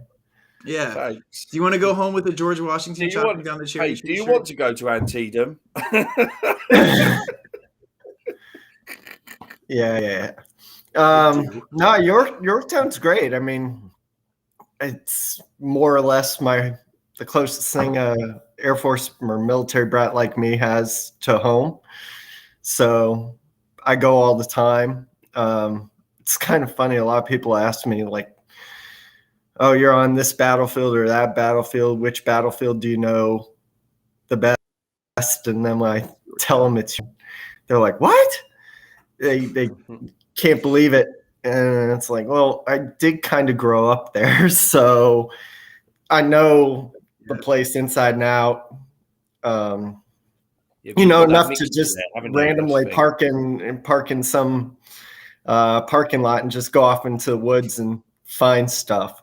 Yeah. Thanks. Do you want to go home with a George Washington Do you chopping want- down the cherry? Hey, do you t-shirt? want to go to Antietam? Yeah. No, Yorktown's great. I mean, it's more or less the closest thing a Air Force or military brat like me has to home. So I go all the time. It's kind of funny. A lot of people ask me like, "Oh, you're on this battlefield or that battlefield. Which battlefield do you know the best?" And then when I tell them they're like, "What?" They can't believe it. And it's like, well, I did kind of grow up there, so I know the place inside and out. Enough to just randomly park in some parking lot and just go off into the woods and find stuff.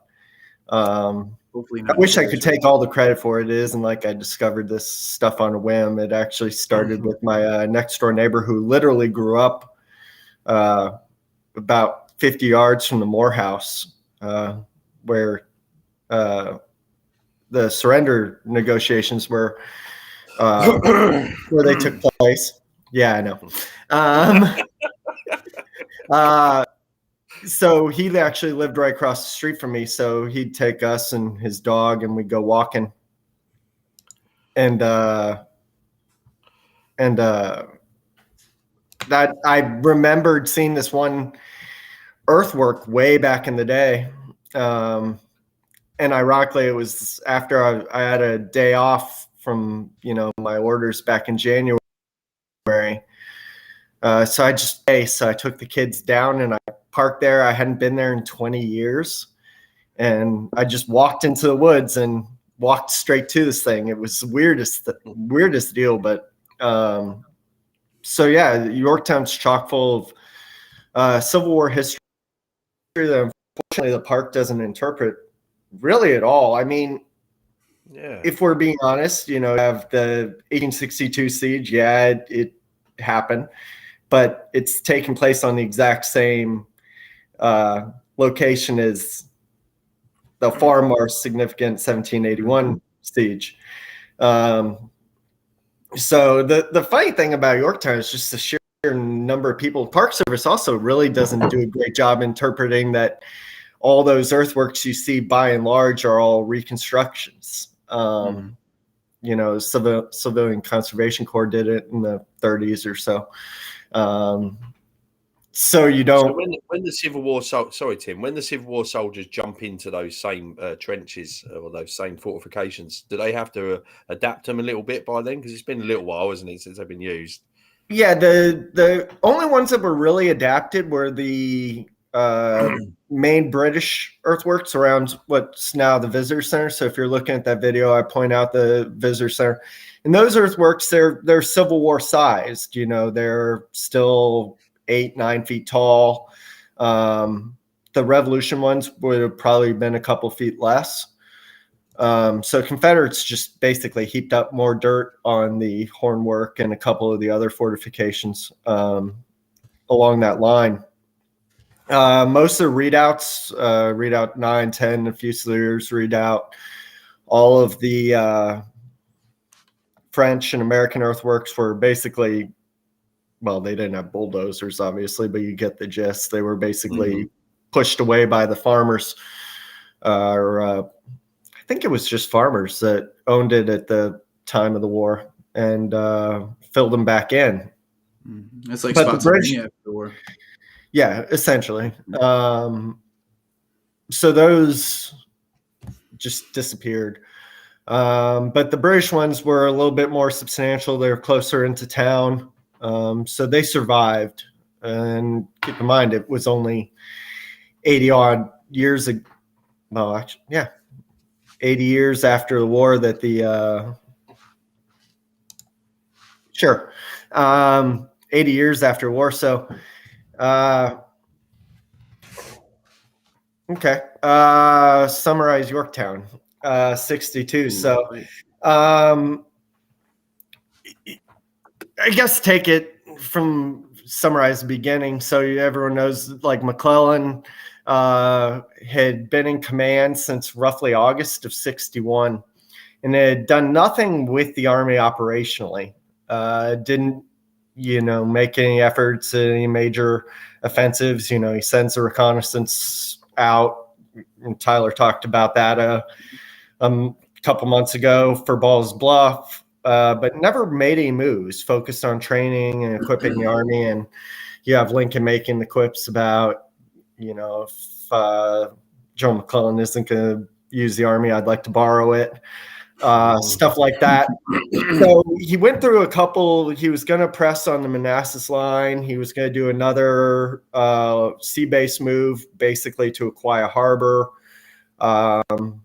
Hopefully I not. wish I could take all the credit for it. It isn't like I discovered this stuff on a whim. It actually started with my next door neighbor who literally grew up about 50 yards from the Morehouse, where the surrender negotiations were where they took place. Yeah, I know. So he actually lived right across the street from me. So he'd take us and his dog, and we'd go walking. And that I remembered seeing this one earthwork way back in the day. And ironically, it was after I had a day off from, my orders back in January. So I took the kids down and I parked there. I hadn't been there in 20 years. And I just walked into the woods and walked straight to this thing. It was the weirdest deal, but so yeah, Yorktown's chock full of Civil War history that unfortunately the park doesn't interpret really at all. I mean, if we're being honest, have the 1862 siege. Yeah, it happened, but it's taking place on the exact same location as the far more significant 1781 siege. So the funny thing about Yorktown is just the sheer number of people. Park Service also really doesn't do a great job interpreting that all those earthworks you see by and large are all reconstructions. Civilian Conservation Corps did it in the 30s or so. So you don't. So when the Civil War, sorry Tim, when the Civil War soldiers jump into those same trenches or those same fortifications, do they have to adapt them a little bit by then? Because it's been a little while, isn't it, since they've been used? Yeah, the only ones that were really adapted were the main British earthworks around what's now the visitor center. So if you're looking at that video, I point out the visitor center. And those earthworks, they're Civil War sized. You know, they're still 8-9 feet tall. The Revolution ones would have probably been a couple feet less. So Confederates just basically heaped up more dirt on the Hornwork and a couple of the other fortifications along that line. Most of the readouts, readout 9, 10, the Fusiliers readout, all of the French and American earthworks were basically, well, they didn't have bulldozers, obviously, but you get the gist. They were basically pushed away by the farmers, I think it was just farmers that owned it at the time of the war and filled them back in. It's like Spotsylvania after the war. Yeah, essentially. So those just disappeared. But the British ones were a little bit more substantial. They were closer into town. So they survived. And keep in mind, it was only 80 odd years ago. Well, actually, yeah, 80 years after the war that the 80 years after war. So okay. Summarize Yorktown, 62. So I guess take it from summarize the beginning. So everyone knows, like, McClellan had been in command since roughly August of 61 and had done nothing with the Army operationally. Didn't, make any efforts at any major offensives. He sends a reconnaissance out, and Tyler talked about that a couple months ago for Ball's Bluff, but never made any moves, focused on training and equipping the Army. And you have Lincoln making the quips about, if Joe McClellan isn't going to use the Army, I'd like to borrow it. Stuff like that. So he went through a couple. He was going to press on the Manassas line. He was going to do another sea base move, basically to Aquia Harbor, and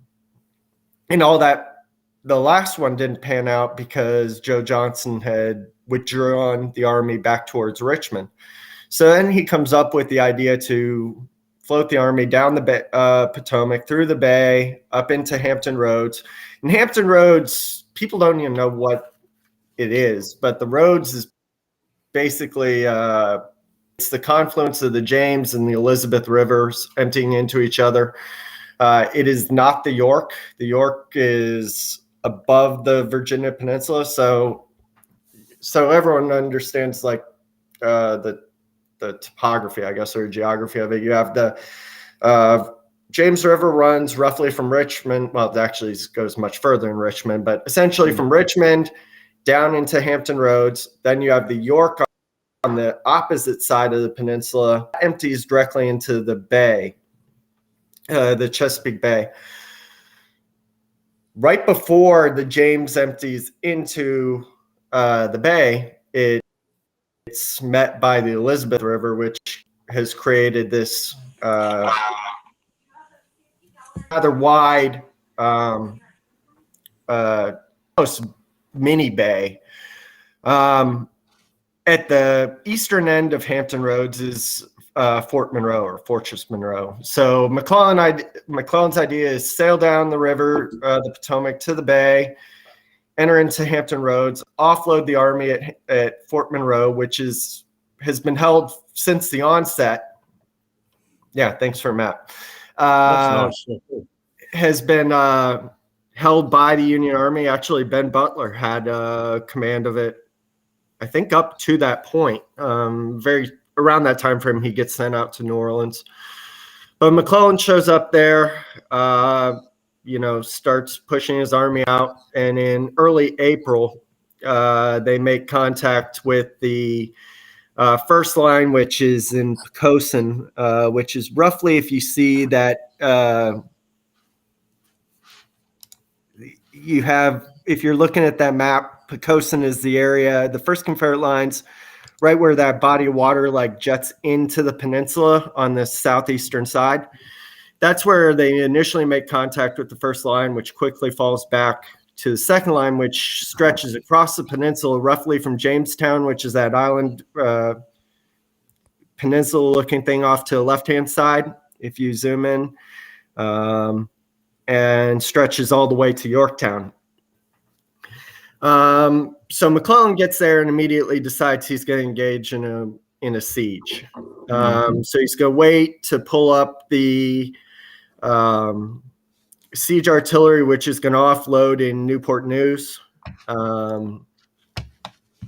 all that. The last one didn't pan out because Joe Johnson had withdrawn the Army back towards Richmond. So then he comes up with the idea to float the Army down the Potomac, through the bay, up into Hampton Roads. And Hampton Roads, people don't even know what it is, but the Roads is basically it's the confluence of the James and the Elizabeth rivers emptying into each other. It is not the York. The York is above the Virginia Peninsula, so everyone understands, like, the topography, I guess, or geography of it. You have the James River runs roughly from Richmond. Well, it actually goes much further in Richmond, but essentially from Richmond down into Hampton Roads. Then you have the York on the opposite side of the peninsula, empties directly into the bay, the Chesapeake Bay. Right before the James empties into the bay, it's met by the Elizabeth River, which has created this rather wide, almost mini bay. At the eastern end of Hampton Roads is Fort Monroe, or Fortress Monroe. So McClellan's idea is sail down the river, the Potomac, to the bay, enter into Hampton Roads, offload the Army at Fort Monroe, which has been held since the onset. Yeah, thanks for a map. That's nice. Has been held by the Union Army. Actually, Ben Butler had command of it, I think, up to that point. Very around that time frame, he gets sent out to New Orleans. But McClellan shows up there, starts pushing his army out. And in early April, they make contact with the first line, which is in Poquoson, which is roughly, if you see that, if you're looking at that map, Poquoson is the area. The first Confederate lines right where that body of water like jets into the peninsula on the southeastern side. That's where they initially make contact with the first line, which quickly falls back to the second line, which stretches across the peninsula roughly from Jamestown, which is that island peninsula looking thing off to the left-hand side, if you zoom in, and stretches all the way to Yorktown. So McClellan gets there and immediately decides he's going to engage in a siege. So he's going to wait to pull up the siege artillery, which is going to offload in Newport News.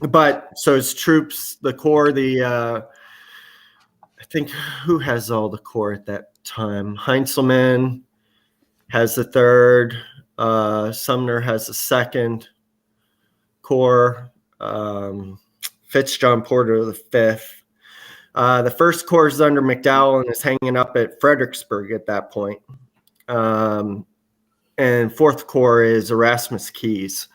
But so his troops, the Corps, I think who has all the Corps at that time? Heinzelman has the third. Sumner has the second Corps. Fitzjohn Porter the fifth. The first Corps is under McDowell and is hanging up at Fredericksburg at that point. And fourth Corps is Erasmus Keys.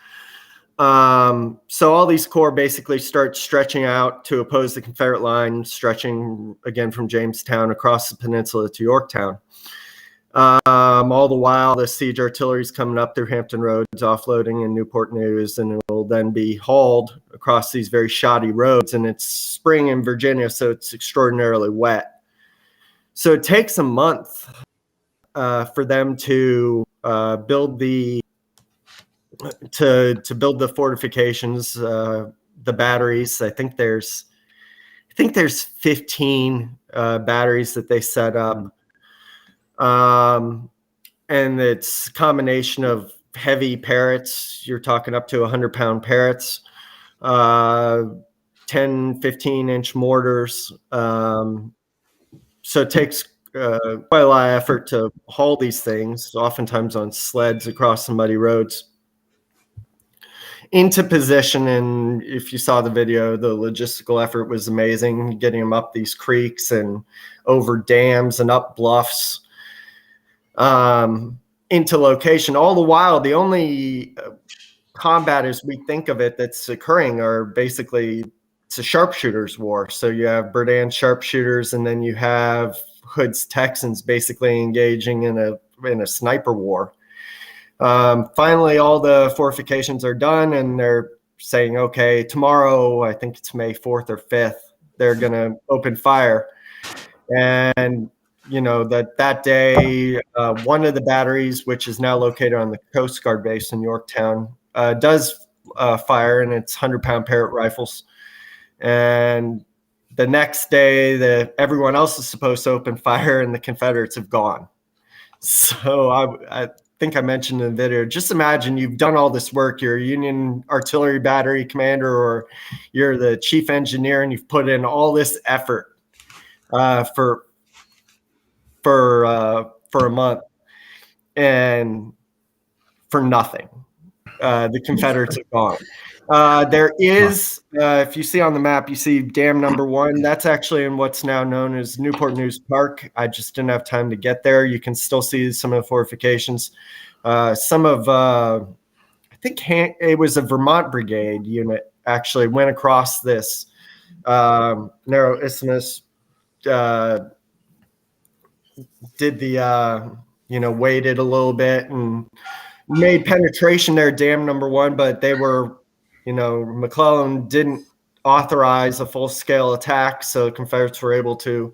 So all these Corps basically start stretching out to oppose the Confederate line, stretching again from Jamestown across the peninsula to Yorktown. All the while, the siege artillery is coming up through Hampton Roads, offloading in Newport News, and it will then be hauled across these very shoddy roads. And it's spring in Virginia, so it's extraordinarily wet. So it takes a month for them to build the fortifications, the batteries. I think there's 15 batteries that they set up. And it's a combination of heavy parrots. You're talking up to 100-pound parrots, 10, 15-inch mortars. So it takes quite a lot of effort to haul these things, oftentimes on sleds across the muddy roads, into position. And if you saw the video, the logistical effort was amazing, getting them up these creeks and over dams and up bluffs into location. All the while, the only combat as we think of it that's occurring are basically, it's a sharpshooters war. So you have Berdan sharpshooters, and then you have Hood's Texans basically engaging in a sniper war. Finally, all the fortifications are done, and they're saying, okay, tomorrow, I think it's May 4th or 5th, they're going to open fire. And you know, that day, one of the batteries, which is now located on the Coast Guard base in Yorktown, does fire, and it's 100-pound Parrott rifles. And the next day, everyone else is supposed to open fire, and the Confederates have gone. So I think I mentioned in the video, just imagine you've done all this work. You're a Union artillery battery commander, or you're the chief engineer, and you've put in all this effort for a month, and for nothing. The Confederates are gone. There is, if you see on the map, you see dam number 1. That's actually in what's now known as Newport News Park. I just didn't have time to get there. You can still see some of the fortifications. Some of, I think it was a Vermont Brigade unit actually went across this narrow isthmus, did the waited a little bit and made penetration there, dam number 1, but they were, McClellan didn't authorize a full-scale attack, so the Confederates were able to,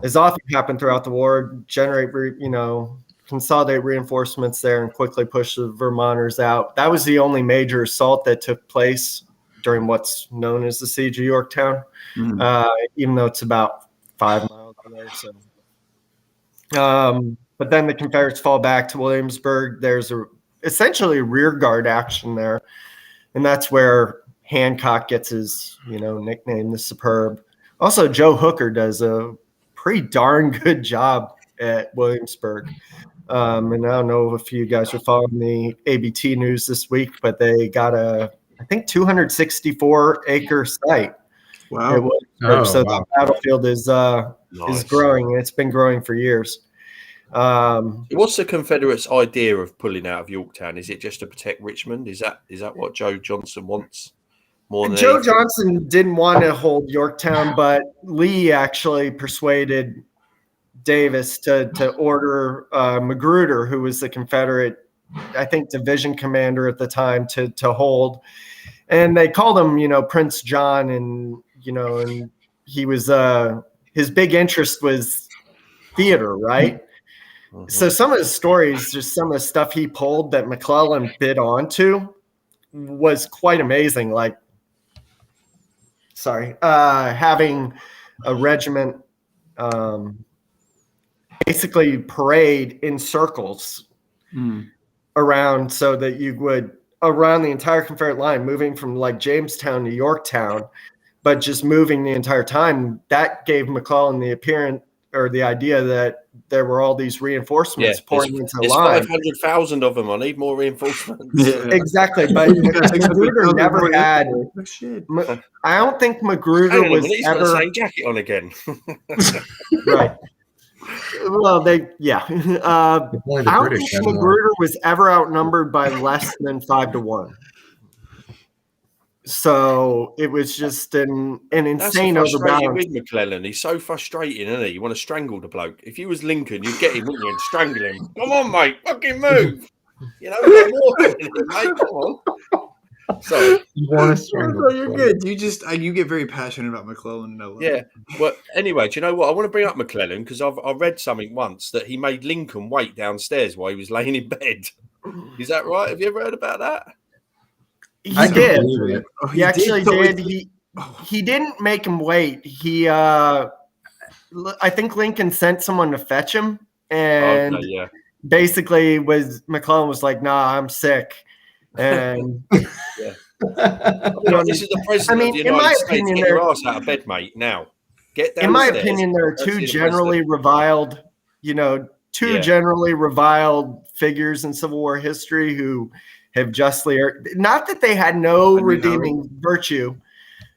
as often happened throughout the war, generate consolidate reinforcements there and quickly push the Vermonters out. That was the only major assault that took place during what's known as the Siege of Yorktown, even though it's about 5 miles away. So. But then the Confederates fall back to Williamsburg. There's essentially rear guard action there, and that's where Hancock gets his nickname, the Superb. Also, Joe Hooker does a pretty darn good job at Williamsburg. And I don't know if you guys are following the ABT news this week, but they got I think 264-acre site. Wow! So the battlefield is growing, and it's been growing for years. What's the Confederates' idea of pulling out of Yorktown? Is it just to protect Richmond? Is that what Joe Johnson wants? more than Joe anything. Johnson didn't want to hold Yorktown, but Lee actually persuaded Davis to order Magruder, who was the Confederate, I think, division commander at the time, to hold. And they called him, Prince John, and and he was his big interest was theater, right? Mhm. So some of his stories, just some of the stuff he pulled that McClellan bid onto, was quite amazing. Like, having a regiment basically parade in circles around, so that you would around the entire Confederate line, moving from like Jamestown to Yorktown, but just moving the entire time. That gave McClellan the idea that there were all these reinforcements pouring into the there's line. 500,000 of them. I need more reinforcements. Yeah. Exactly, but Magruder never had. Oh, shit. I don't think Magruder Hang on a was minute, he's got the ever same jacket on again. right. Well, Only I the don't British think had more. Magruder was ever outnumbered by less than 5-1. So it was just an That's the insane frustrating overbalance. with McClellan. He's so frustrating, isn't he? You want to strangle the bloke. If you was Lincoln, you'd get him, wouldn't you, and strangle him. Come on, mate, fucking move. We've got more coming in, mate. Come on. Sorry. You want to No, strangle? you're good. You get very passionate about McClellan. No, Yeah. Well, anyway, do you know what? I want to bring up McClellan because I read something once that he made Lincoln wait downstairs while he was laying in bed. Is that right? Have you ever heard about that? He I can did. believe it. Oh, He actually So did. it's- He didn't make him wait. I think Lincoln sent someone to fetch him, and Okay, yeah. basically McClellan was like, "Nah, I'm sick," and Yeah. This is the president I mean, of the in my United States. opinion, Get your ass out of bed, mate. Now, get downstairs. in my opinion, there are Go two see the generally president. reviled, Yeah. generally reviled figures in Civil War history who have justly, not that they had no Henry redeeming virtue,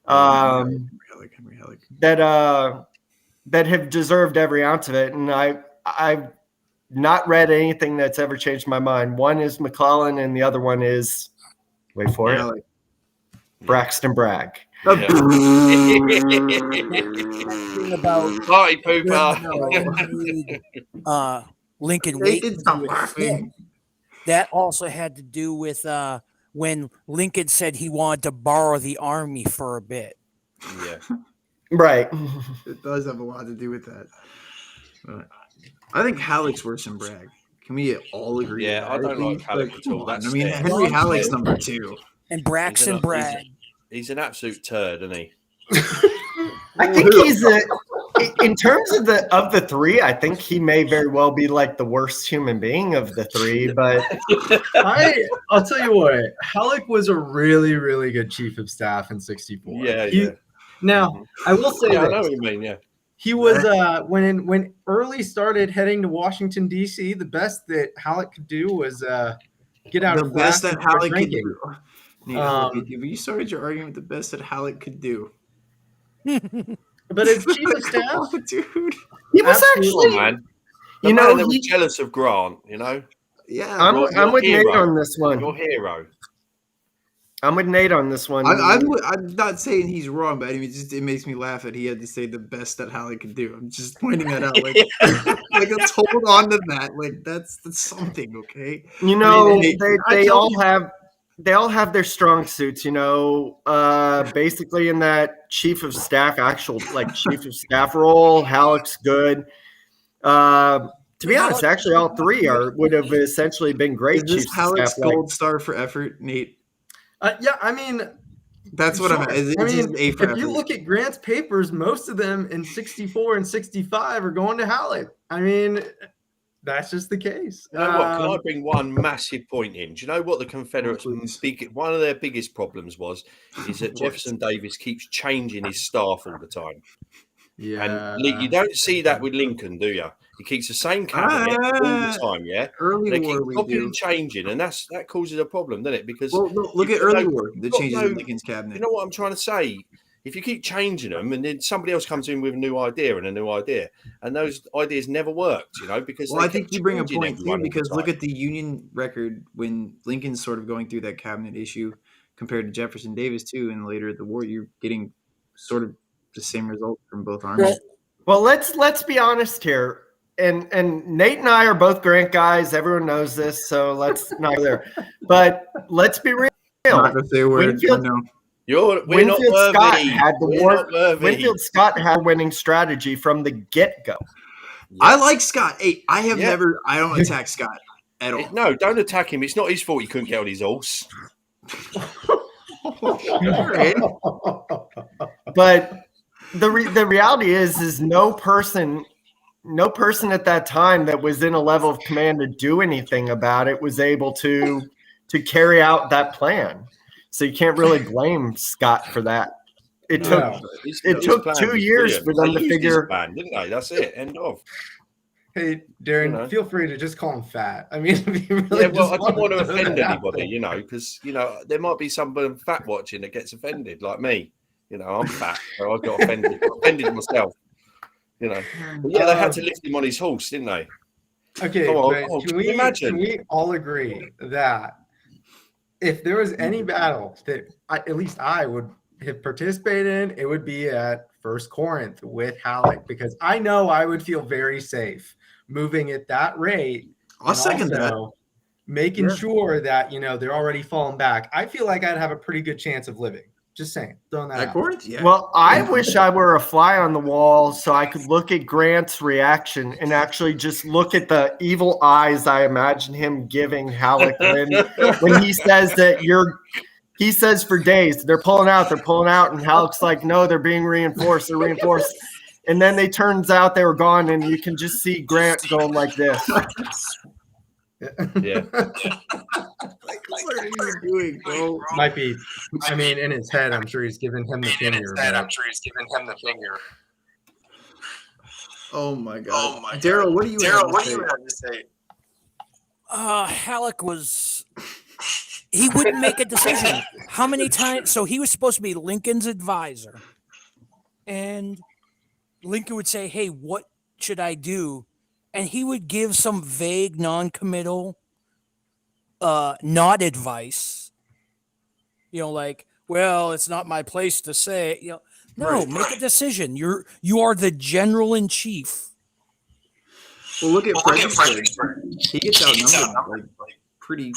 Henry Halleck. that have deserved every ounce of it. And I've not read anything that's ever changed my mind. One is McClellan, and the other one is, wait for it, Halleck. Braxton Bragg. Yeah. Thing about Party pooper. Lincoln They waiting did stop to laughing. that also had to do with when Lincoln said he wanted to borrow the army for a bit. Yeah. Right. It does have a lot to do with that. But I think Halleck's worse than Bragg. Can we all agree? Yeah, with that, I don't like please? Halleck at come all. on. That's I mean, fair. Henry Halleck's number 2. And Braxton Bragg. He's an absolute turd, isn't he? I think he's in terms of the three, I think he may very well be like the worst human being of the three, but I'll tell you what, Halleck was a really, really good chief of staff in '64. Yeah. Now, I will say Yeah, I this. know what you mean. Yeah. He was when Early started heading to Washington D.C. The best that Halleck could do was get out The of best class that and start Halleck could drinking. do. You started your argument. The best that Halleck could do. But as chief of staff, Oh, dude. he was Absolutely. actually, Man. you The know, man that was jealous of Grant, Yeah, I'm with Nate hero. on this one. Your hero. I'm with Nate on this one. I'm not saying he's wrong, but I mean, it makes me laugh that he had to say the best that Halleck could do. I'm just pointing that out. Like, let's hold on to that. Like, that's something, okay? You know, I they tell all people- have their strong suits, basically in that chief of staff, chief of staff role. Halleck's good. To be honest, actually all three would have essentially been great Is this chiefs of Halleck's staff. gold star for effort, Nate? yeah, I mean, That's what sure. I'm. It's I just mean, A for if you effort. look at Grant's papers, most of them in '64 and '65 are going to Halleck. I mean, that's just the case. You know what? Can I bring one massive point in? Do you know what the Confederates' please. one of their biggest problems is that Jefferson Davis keeps changing his staff all the time. Yeah, And you don't see that with Lincoln, do you? He keeps the same cabinet all the time, yeah. Early They war, keep we copying do. and changing, and that causes a problem, doesn't it? Because Well, look at you've early got war. The you've got changes no- in Lincoln's cabinet. You know what I'm trying to say? If you keep changing them, and then somebody else comes in with a new idea, and those ideas never worked, because Well, they I think kept you bring a changing point too, everyone all the because look time. at the Union record when Lincoln's sort of going through that cabinet issue, compared to Jefferson Davis too, and later the war, you're getting sort of the same result from both armies. Well, let's be honest here. And Nate and I are both Grant guys. Everyone knows this, so let's not go there. But let's be real. I'm not gonna say a word. Winfield- I know. We're not Winfield worthy. Scott had the We're war. not worthy. Winfield Scott had winning strategy from the get-go. I like Scott. Hey, I have Yeah. never. I don't attack Scott at all. No, don't attack him. It's not his fault he couldn't get on his horse. But the reality is no person at that time that was in a level of command to do anything about it was able to carry out that plan. So you can't really blame Scott for that. It took 2 years for them to figure. Plan, didn't they? That's it. End of. Hey, Darren, feel free to just call him fat. I mean, if you really I don't want to do offend that. anybody, because there might be someone fat watching that gets offended, like me. I'm fat, so I got offended. Offended myself. But yeah, they had to lift him on his horse, didn't they? Okay, Can can imagine? we all agree that if there was any battle that at least I would have participated in, it would be at First Corinth with Halleck, because I know I would feel very safe moving at that rate. I'll second that. Making sure that they're already falling back. I feel like I'd have a pretty good chance of living. Just saying, throwing that out. Corinth? Yeah. Well, I wish I were a fly on the wall so I could look at Grant's reaction and actually just look at the evil eyes I imagine him giving Halleck when he says that he says for days, they're pulling out. And Halleck's like, no, they're being reinforced. And then it turns out they were gone, and you can just see Grant going like this. Yeah. What are you doing, bro? Might be. I mean, in his head, I'm sure he's giving him the finger. Oh my god. Daryl, what do you have to say? Halleck he wouldn't make a decision. How many times? So he was supposed to be Lincoln's advisor. And Lincoln would say, hey, what should I do? And he would give some vague, non-committal, not advice. Like, well, it's not my place to say. No, make a decision. You are the general in chief. Well, look at Fredericksburg. He gets outnumbered like pretty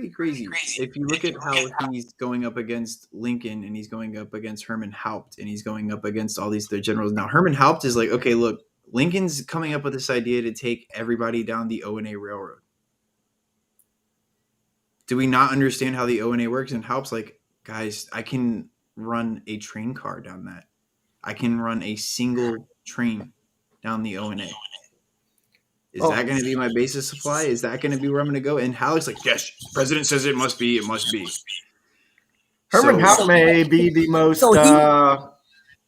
crazy. If you look at how he's going up against Lincoln, and he's going up against Herman Haupt, and he's going up against all these other generals. Now, Herman Haupt is like, okay, look, Lincoln's coming up with this idea to take everybody down the O&A Railroad. Do we not understand how the O&A works? And Haupt's like, guys, I can run a train car down that. I can run a single train down the O&A. Is that going to be my basis supply? Is that going to be where I'm going to go? And Halleck's like, yes, president says it must be. It must be. Herman Haupt may be the most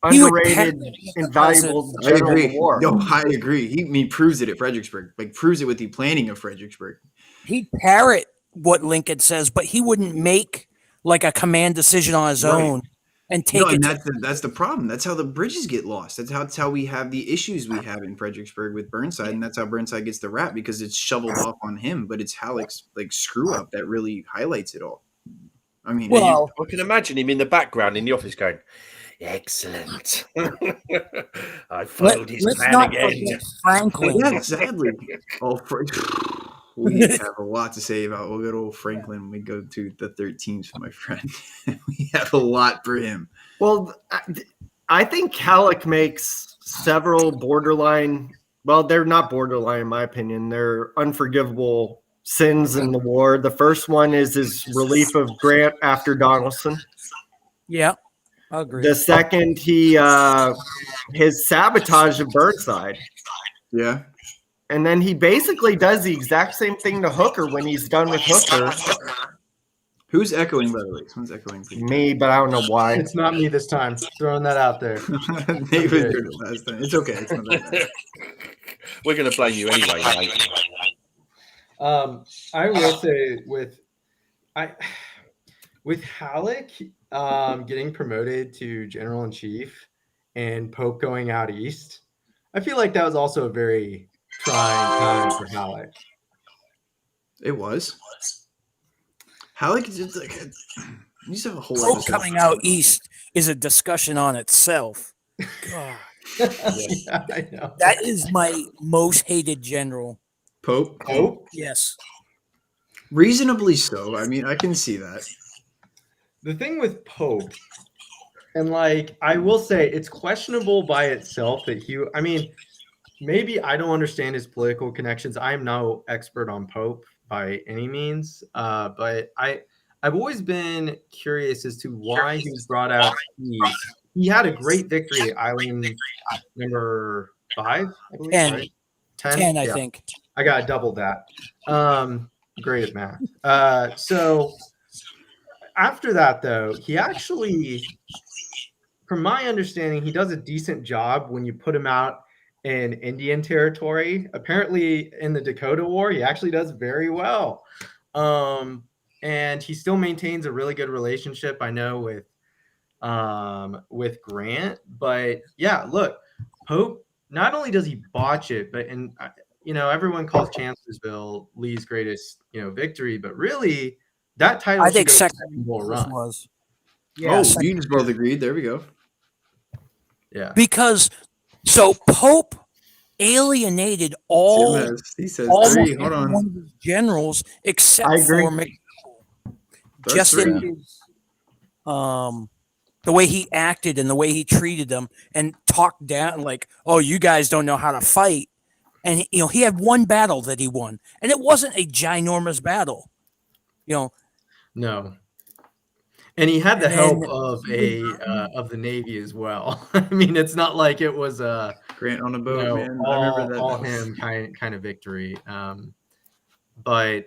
underrated, invaluable general of war. No, I agree. He proves it at Fredericksburg. Proves it with the planning of Fredericksburg. He'd parrot what Lincoln says, but he wouldn't make like a command decision on his own and take it. And that's the problem. That's how the bridges get lost. That's how we have the issues we have in Fredericksburg with Burnside, and that's how Burnside gets the rap, because it's shoveled off on him. But it's Halleck's screw up that really highlights it all. I mean, I can imagine him in the background in the office going, excellent. I followed his plan again. Franklin. Yeah, sadly. We have a lot to say about good old Franklin when we go to the 13th, my friend. We have a lot for him. Well, I think Halleck makes several borderline, well, they're not borderline in my opinion. They're unforgivable sins in the war. The first one is his relief of Grant after Donelson. Yeah, I agree. The second, his sabotage of Burnside. Yeah. And then he basically does the exact same thing to Hooker when he's done with Hooker. Who's echoing, by the way? Someone's echoing for you. Me, but I don't know why. It's not me this time. Throwing that out there. Nate was doing it last time. It's okay. It's not that bad. We're going to blame you anyway, mate. I will say with Halleck getting promoted to general in chief and Pope going out east, I feel like that was also a very trying time for Halleck. It was. Halleck just You used to have a whole Pope episode. coming out east is a discussion on itself. God, Yeah, I know. that is my most hated general. Pope. Pope. Yes. Reasonably so. I mean, I can see that. The thing with Pope, and like I will say, it's questionable by itself that he. I mean, maybe I don't understand his political connections. I am no expert on Pope by any means, but I've always been curious as to why he was brought out east. He had a great victory at Island number 5, I believe. 10. Right? 10, I Yeah. think. I got double that. Great at math. So after that, though, he actually, from my understanding, he does a decent job when you put him out in Indian territory. Apparently, in the Dakota War, he actually does very well. And he still maintains a really good relationship, I know, with Grant. But yeah, look, Pope, not only does he botch it, but everyone calls Chancellorsville Lee's greatest, victory, but really that title I should think go to second Second Bull Run. was. Oh, second- you just both agreed. There we go. Yeah. Because so Pope alienated all He says almost 3. Hold every on. one of his generals except I agree. for McDowell. That's Just 3. in his the way he acted and the way he treated them and talked down like, oh, you guys don't know how to fight. And he had one battle that he won, and it wasn't a ginormous battle. No. And he had the And help then- of the Navy as well. I mean, it's not like it was Grant on a boat, man. I remember that. all him kind of victory. But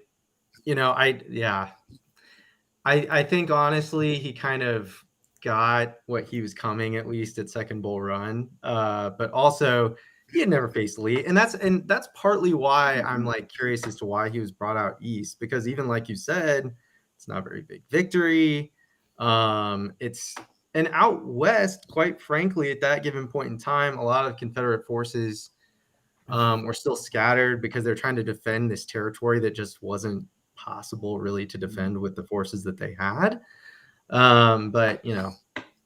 I think honestly he kind of got what he was coming, at least at Second Bull Run. But also he had never faced Lee, and that's partly why I'm like curious as to why he was brought out east, because even like you said, it's not a very big victory. And out west, quite frankly, at that given point in time, a lot of Confederate forces were still scattered because they're trying to defend this territory that just wasn't possible really to defend with the forces that they had. But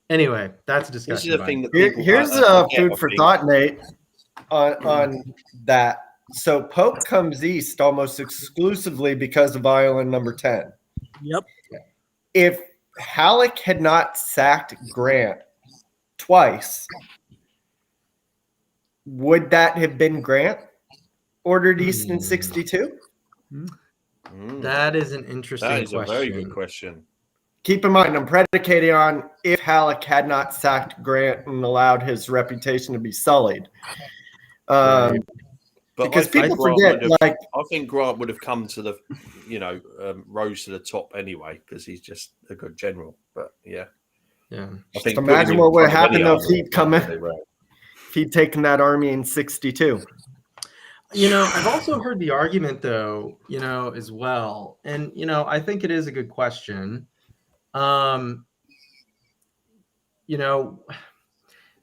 anyway, that's a discussion. This is the thing that Here's food for thought, Nate, on that. So Pope comes east almost exclusively because of Island number 10. Yep. If Halleck had not sacked Grant twice, would that have been Grant ordered east in 62? That is an interesting That is question. a very good question. Keep in mind, I'm predicating on if Halleck had not sacked Grant and allowed his reputation to be sullied. But Because I think people Grant forget, would have- like, I think Grant would have come to the, rose to the top anyway because he's just a good general. But yeah, Yeah. I think just imagine what would happen though if he he'd come in, if he'd taken that army in 62. I've also heard the argument though, as well. And, I think it is a good question.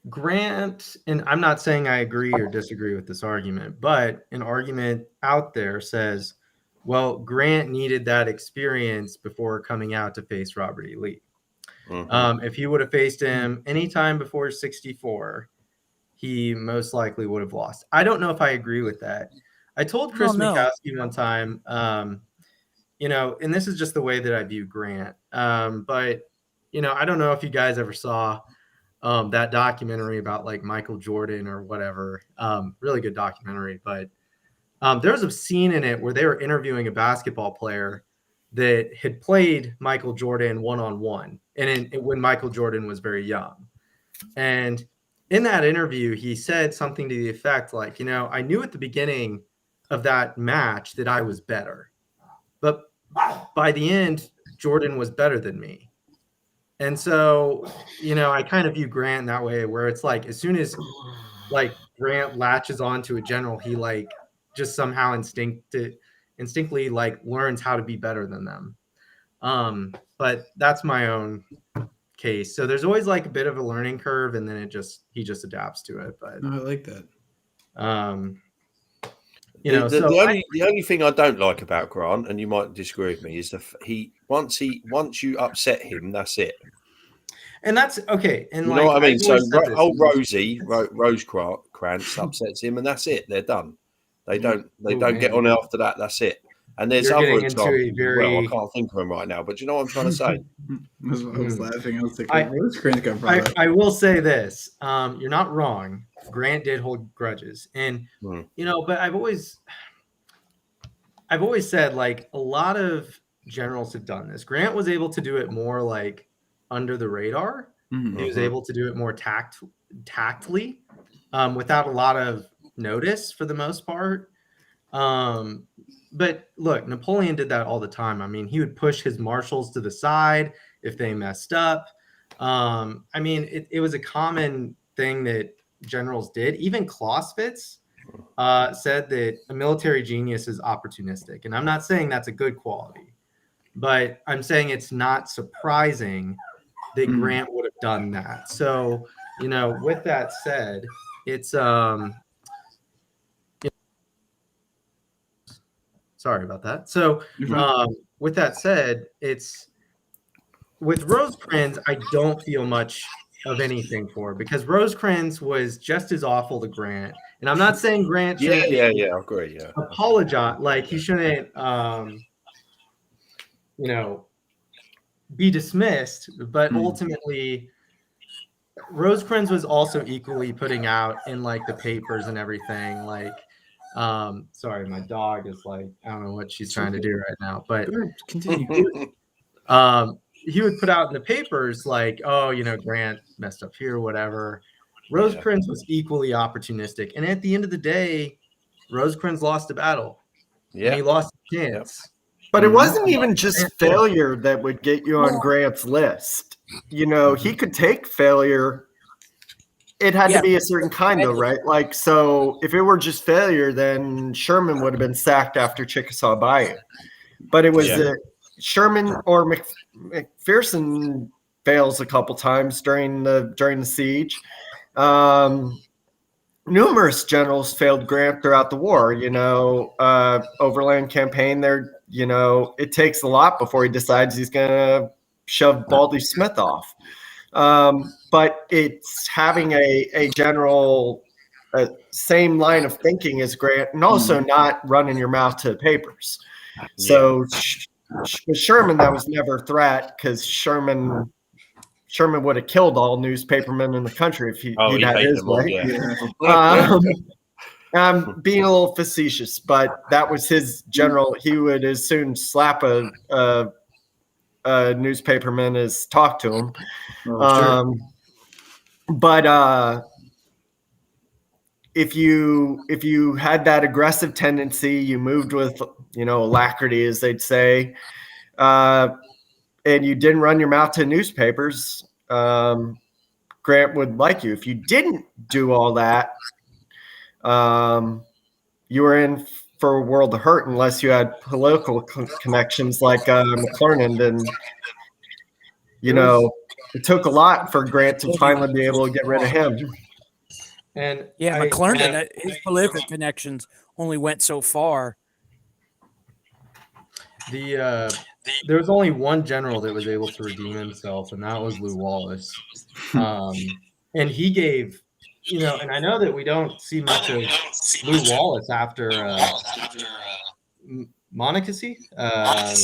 Grant, and I'm not saying I agree or disagree with this argument, but an argument out there says, well, Grant needed that experience before coming out to face Robert E. Lee. Mm-hmm. If he would have faced him anytime before 64, he most likely would have lost. I don't know if I agree with that. I told Chris Mikowski one time, and this is just the way that I view Grant. But, I don't know if you guys ever saw that documentary about like Michael Jordan or whatever. Really good documentary. But there was a scene in it where they were interviewing a basketball player that had played Michael Jordan one-on-one, and when Michael Jordan was very young. And in that interview, he said something to the effect like, I knew at the beginning of that match that I was better, but by the end, Jordan was better than me. And so, I kind of view Grant in that way, where it's like, as soon as like Grant latches onto a general, he like just somehow instinctively like learns how to be better than them. But that's my own case. So there's always like a bit of a learning curve, and then he just adapts to it. But No, I like that. You know, so the only thing I don't like about Grant, and you might disagree with me, is once you upset him, that's it. And that's okay. And you like, know what I mean? So old Rosecrans upsets him, and that's it. They're done. They don't get on after that. That's it. And there's You're other getting into examples a as very well. I can't think of them right now, but you know what I'm trying to say? I was laughing. I was like, Rosecrans got brought up. I will say this. You're not wrong. Grant did hold grudges. And, you know, but I've always said, like, a lot of generals have done this. Grant was able to do it more like under the radar. He was able to do it more tactfully, without a lot of notice for the most part. But look, Napoleon did that all the time. I mean, he would push his marshals to the side if they messed up. I mean, it was a common thing that generals did. Even Clausewitz said that a military genius is opportunistic. And I'm not saying that's a good quality, but I'm saying it's not surprising that Grant would have done that. So, you know, with that said, it's sorry about that. So, with that said, it's with Rosecrans, I don't feel much of anything for, because Rosecrans was just as awful to Grant. And I'm not saying Grant shouldn't I agree. Yeah, apologize, like he shouldn't you know, be dismissed, but ultimately Rosecrans was also equally putting out in like the papers and everything, like sorry, my dog is like, I don't know what she's trying to do right now, but continue. He would put out in the papers like, oh, you know, Grant messed up here, whatever. Rosecrans was equally opportunistic, and at the end of the day, Rosecrans lost a battle. And he lost a chance. But it wasn't even just failure that would get you on Grant's list. You know, he could take failure. It had to be a certain kind, though, right? Like, so if it were just failure, then Sherman would have been sacked after Chickasaw Bayou. But it was Sherman or McPherson fails a couple times during the siege. Numerous generals failed Grant throughout the war. You know, overland campaign there. You know, it takes a lot before he decides he's going to shove Baldy Smith off. But it's having a general same line of thinking as Grant, and also not running your mouth to the papers. So with Sherman, that was never a threat, because Sherman would have killed all newspapermen in the country if he'd had his way. I'm being a little facetious, but that was his general. He would as soon slap a newspaperman as talk to him. But if you had that aggressive tendency, you moved with, you know, alacrity, as they'd say, and you didn't run your mouth to newspapers, Grant would like you. If you didn't do all that, you were in for a world of hurt, unless you had political connections like McClernand. And, you know, it took a lot for Grant to finally be able to get rid of him. And McClernand, his political connections only went so far. There was only one general that was able to redeem himself, and that was Lew Wallace. And he gave, you know, and I know that we don't see much of Lew Wallace after Monocacy. But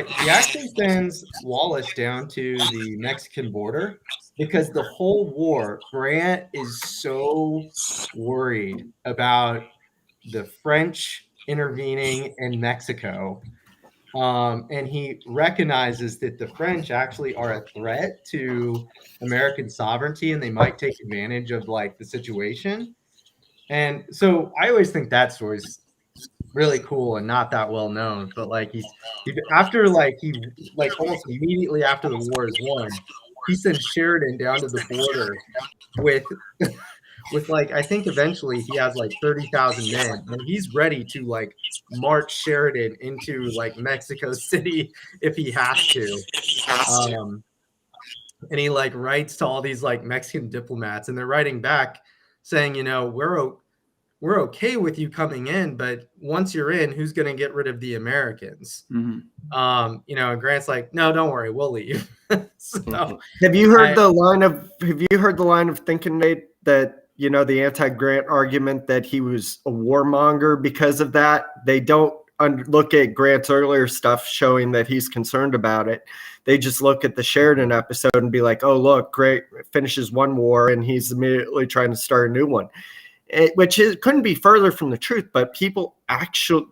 he actually sends Wallace down to the Mexican border, because the whole war, Grant is so worried about the French intervening in Mexico. And he recognizes that the French actually are a threat to American sovereignty, and they might take advantage of like the situation. And so I always think that story's really cool and not that well known. But like he almost immediately after the war is won, he sends Sheridan down to the border with like, I think eventually he has like 30,000 men, and he's ready to like march Sheridan into like Mexico City if he has to. And he like writes to all these like Mexican diplomats, and they're writing back saying, we're okay with you coming in, but once you're in, who's going to get rid of the Americans? Mm-hmm. And Grant's like, no, don't worry, we'll leave. So have you heard the line of thinking, Nate, that the anti-Grant argument that he was a warmonger because of that? They don't look at Grant's earlier stuff showing that he's concerned about it. They just look at the Sheridan episode and be like, oh, look, Grant finishes one war and he's immediately trying to start a new one. Which couldn't be further from the truth, but people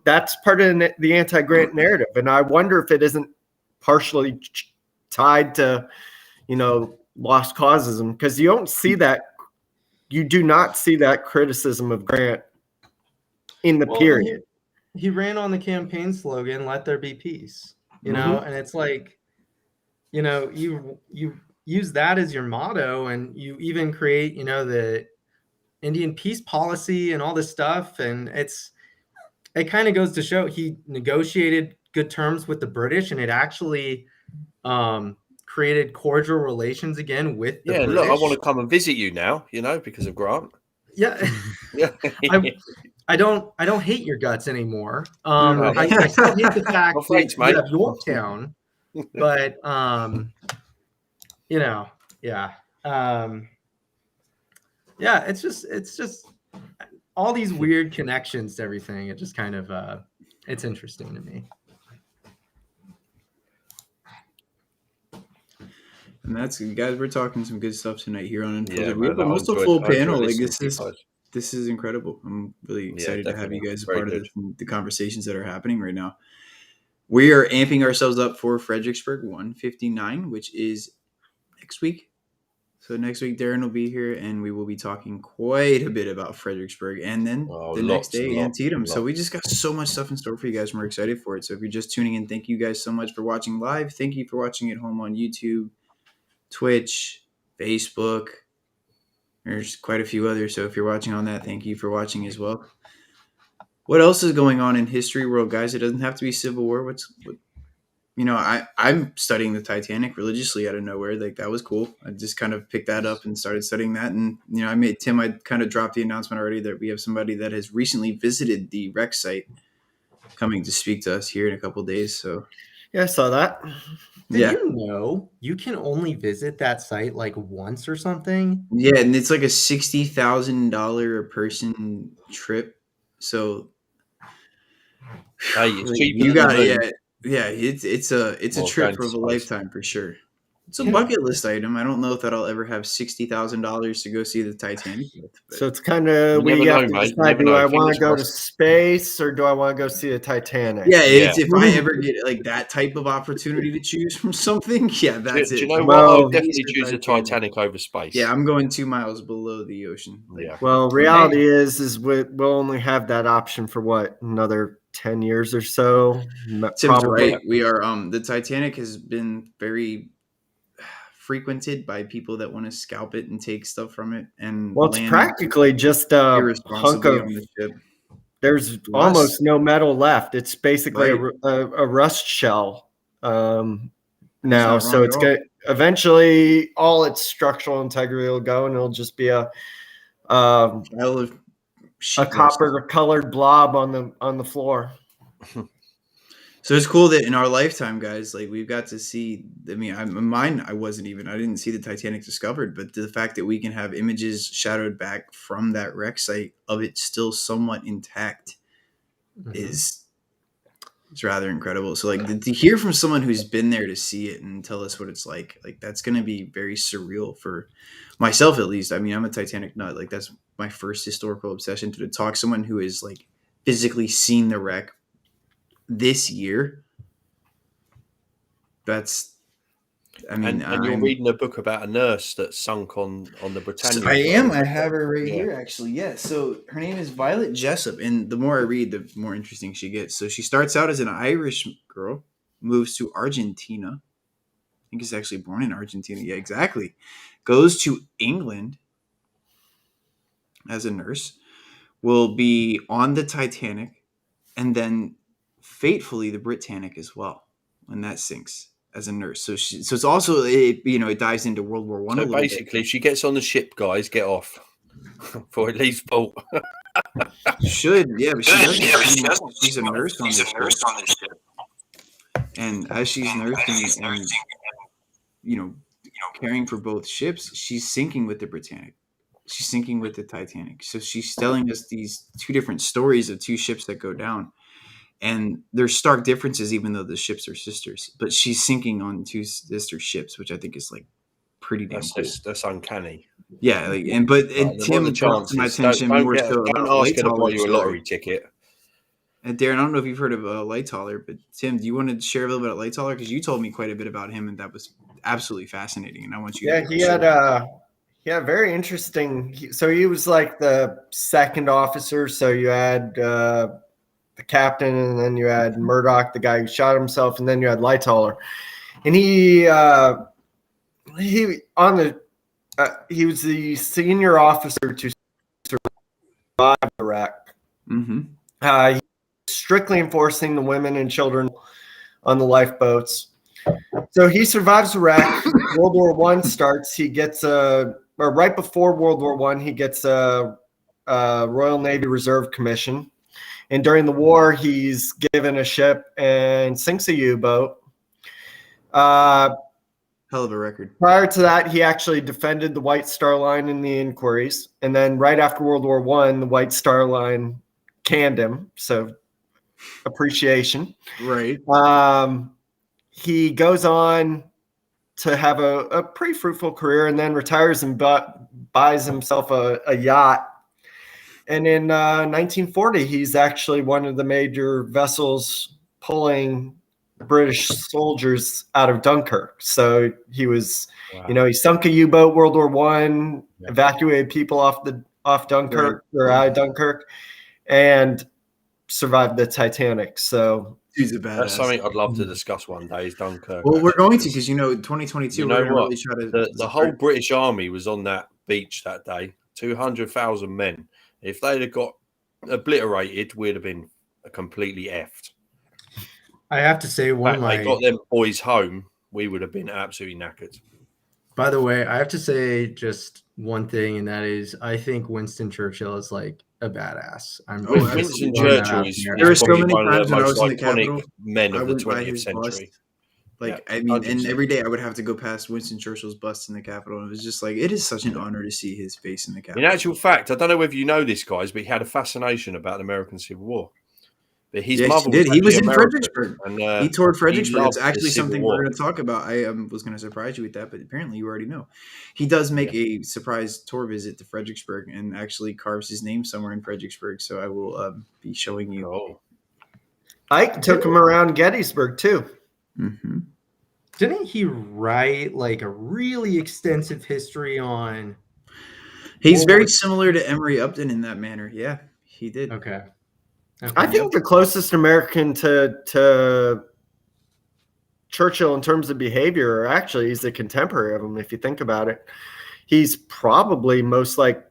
that's part of the anti-Grant narrative. And I wonder if it isn't partially tied to, lost causism, because you do not see that criticism of Grant in the period. He ran on the campaign slogan, "Let there be peace," and it's like, you use that as your motto, and you even create, the Indian peace policy and all this stuff. And it kind of goes to show he negotiated good terms with the British, and it actually created cordial relations again with the British. Look, I want to come and visit you now, because of Grant. Yeah. I don't hate your guts anymore. I still hate the fact that you have Yorktown, but it's just all these weird connections to everything. It just kind of it's interesting to me. And that's, guys, we're talking some good stuff tonight here on Unfiltered. Yeah, we have almost a full panel. Like this is incredible. I'm really excited to have you guys a part of the conversations that are happening right now. We are amping ourselves up for Fredericksburg 159, which is next week. So next week, Darren will be here, and we will be talking quite a bit about Fredericksburg, and then the next day, Antietam. So we just got so much stuff in store for you guys, and we're excited for it. So if you're just tuning in, thank you guys so much for watching live. Thank you for watching at home on YouTube, Twitch, Facebook. There's quite a few others. So if you're watching on that, thank you for watching as well. What else is going on in history world, guys? It doesn't have to be Civil War. I'm studying the Titanic religiously out of nowhere. Like, that was cool. I just kind of picked that up and started studying that. And, I kind of dropped the announcement already that we have somebody that has recently visited the wreck site coming to speak to us here in a couple of days. So yeah, I saw that. Did you know you can only visit that site like once or something? Yeah, and it's like a $60,000 a person trip. So hey, it's cheaper. You got it. Yeah, it's a trip of a lifetime for sure. It's a bucket list item. I don't know if that I'll ever have $60,000 to go see the Titanic with. So it's kind of, we have to decide, do I want to go to space or do I want to go see the Titanic? Yeah, if I ever get like that type of opportunity to choose from something, that's it. Do you know what? I'll definitely choose the Titanic over space. Yeah, I'm going 2 miles below the ocean. Well, reality is we'll only have that option for what, another 10 years or so. Tim's right. We are the Titanic has been very frequented by people that want to scalp it and take stuff from it. And it's practically just a hunk of there's almost no metal left. It's basically a rust shell now. So it's going eventually all its structural integrity will go, and it'll just be a copper colored blob on the floor. So it's cool that in our lifetime, guys, like we've got to see. I mean, I didn't see the Titanic discovered, but the fact that we can have images shadowed back from that wreck site of it still somewhat intact is rather incredible. So like to hear from someone who's been there to see it and tell us what it's like that's going to be very surreal for myself, at least. I mean, I'm a Titanic nut. Like that's my first historical obsession. To talk to someone who is like physically seen the wreck this year, and you're reading a book about a nurse that sunk on the Britannia. I am. I have her right here, actually. Yeah. So her name is Violet Jessup, and the more I read, the more interesting she gets. So she starts out as an Irish girl, moves to Argentina. I think she's actually born in Argentina. Yeah, exactly. Goes to England as a nurse, will be on the Titanic, and then fatefully the Britannic as well when that sinks as a nurse. So it's also it dives into World War I. So basically, if she gets on the ship, guys, get off. for at least Paul. Should, yeah, but she doesn't. Yeah, but she doesn't. She's a nurse on She's this a nurse ship. on this ship. And as she's nursing and, you know, caring for both ships, she's sinking with the Britannic. She's sinking with the Titanic. So she's telling us these two different stories of two ships that go down. And there's stark differences, even though the ships are sisters. But she's sinking on two sister ships, which I think is like pretty damn cool. That's uncanny. Yeah, like, and but What are Tim the brought to my chances? attention more so Don't about ask her to buy Lightoller you a story. lottery ticket. And Darren, I don't know if you've heard of Lightoller, but Tim, do you want to share a little bit about Lightoller? Because you told me quite a bit about him, and that was absolutely fascinating. And I want you. Yeah, to he had very interesting. So he was like the second officer. So you had the captain, and then you had Murdoch, the guy who shot himself, and then you had Lightoller, and he was the senior officer to survive the wreck. Mm-hmm. He was strictly enforcing the women and children on the lifeboats. So he survives the wreck. World War I starts. He gets or right before World War I, he gets a Royal Navy Reserve Commission. And during the war, he's given a ship and sinks a U-boat. Hell of a record. Prior to that, he actually defended the White Star Line in the inquiries. And then right after World War I, the White Star Line canned him. So appreciation. Right. He goes on to have a pretty fruitful career and then retires and buys himself a yacht. And in 1940, he's actually one of the major vessels pulling British soldiers out of Dunkirk. So he was, he sunk a U-boat, World War I, evacuated people off Dunkirk or out of Dunkirk, and survived the Titanic. So he's a badass. That's something I'd love to discuss one day. Is Dunkirk? Well, we're going to, because 2022. You know we're what? Really try to The whole British Army was on that beach that day. 200,000 men. If they'd have got obliterated, we'd have been completely effed. I have to say, They got them boys home, we would have been absolutely knackered. By the way, I have to say just one thing, and that is, I think Winston Churchill is like a badass. Winston Churchill is there are so probably many one of times the when I most was in the iconic Capitol, men I of the went by 20th his century. bust. Like, Yeah, I mean, 100%. and every day I would have to go past Winston Churchill's bust in the Capitol, and it was just like, it is such an honor to see his face in the Capitol. In actual fact, I don't know whether you know this, guys, but he had a fascination about the American Civil War. But his mother did. He was in American, Fredericksburg. and he toured Fredericksburg. he It's loved actually the Civil something War. we're going to talk about. I was going to surprise you with that, but apparently you already know. He does make a surprise tour visit to Fredericksburg and actually carves his name somewhere in Fredericksburg. So I will be showing you. Oh. Ike took him around Gettysburg too. Mm-hmm. Didn't he write like a really extensive history on? He's very similar to Emory Upton in that manner. Yeah, he did. Okay. I think the closest American to Churchill in terms of behavior, actually, he's a contemporary of him. If you think about it, he's probably most like,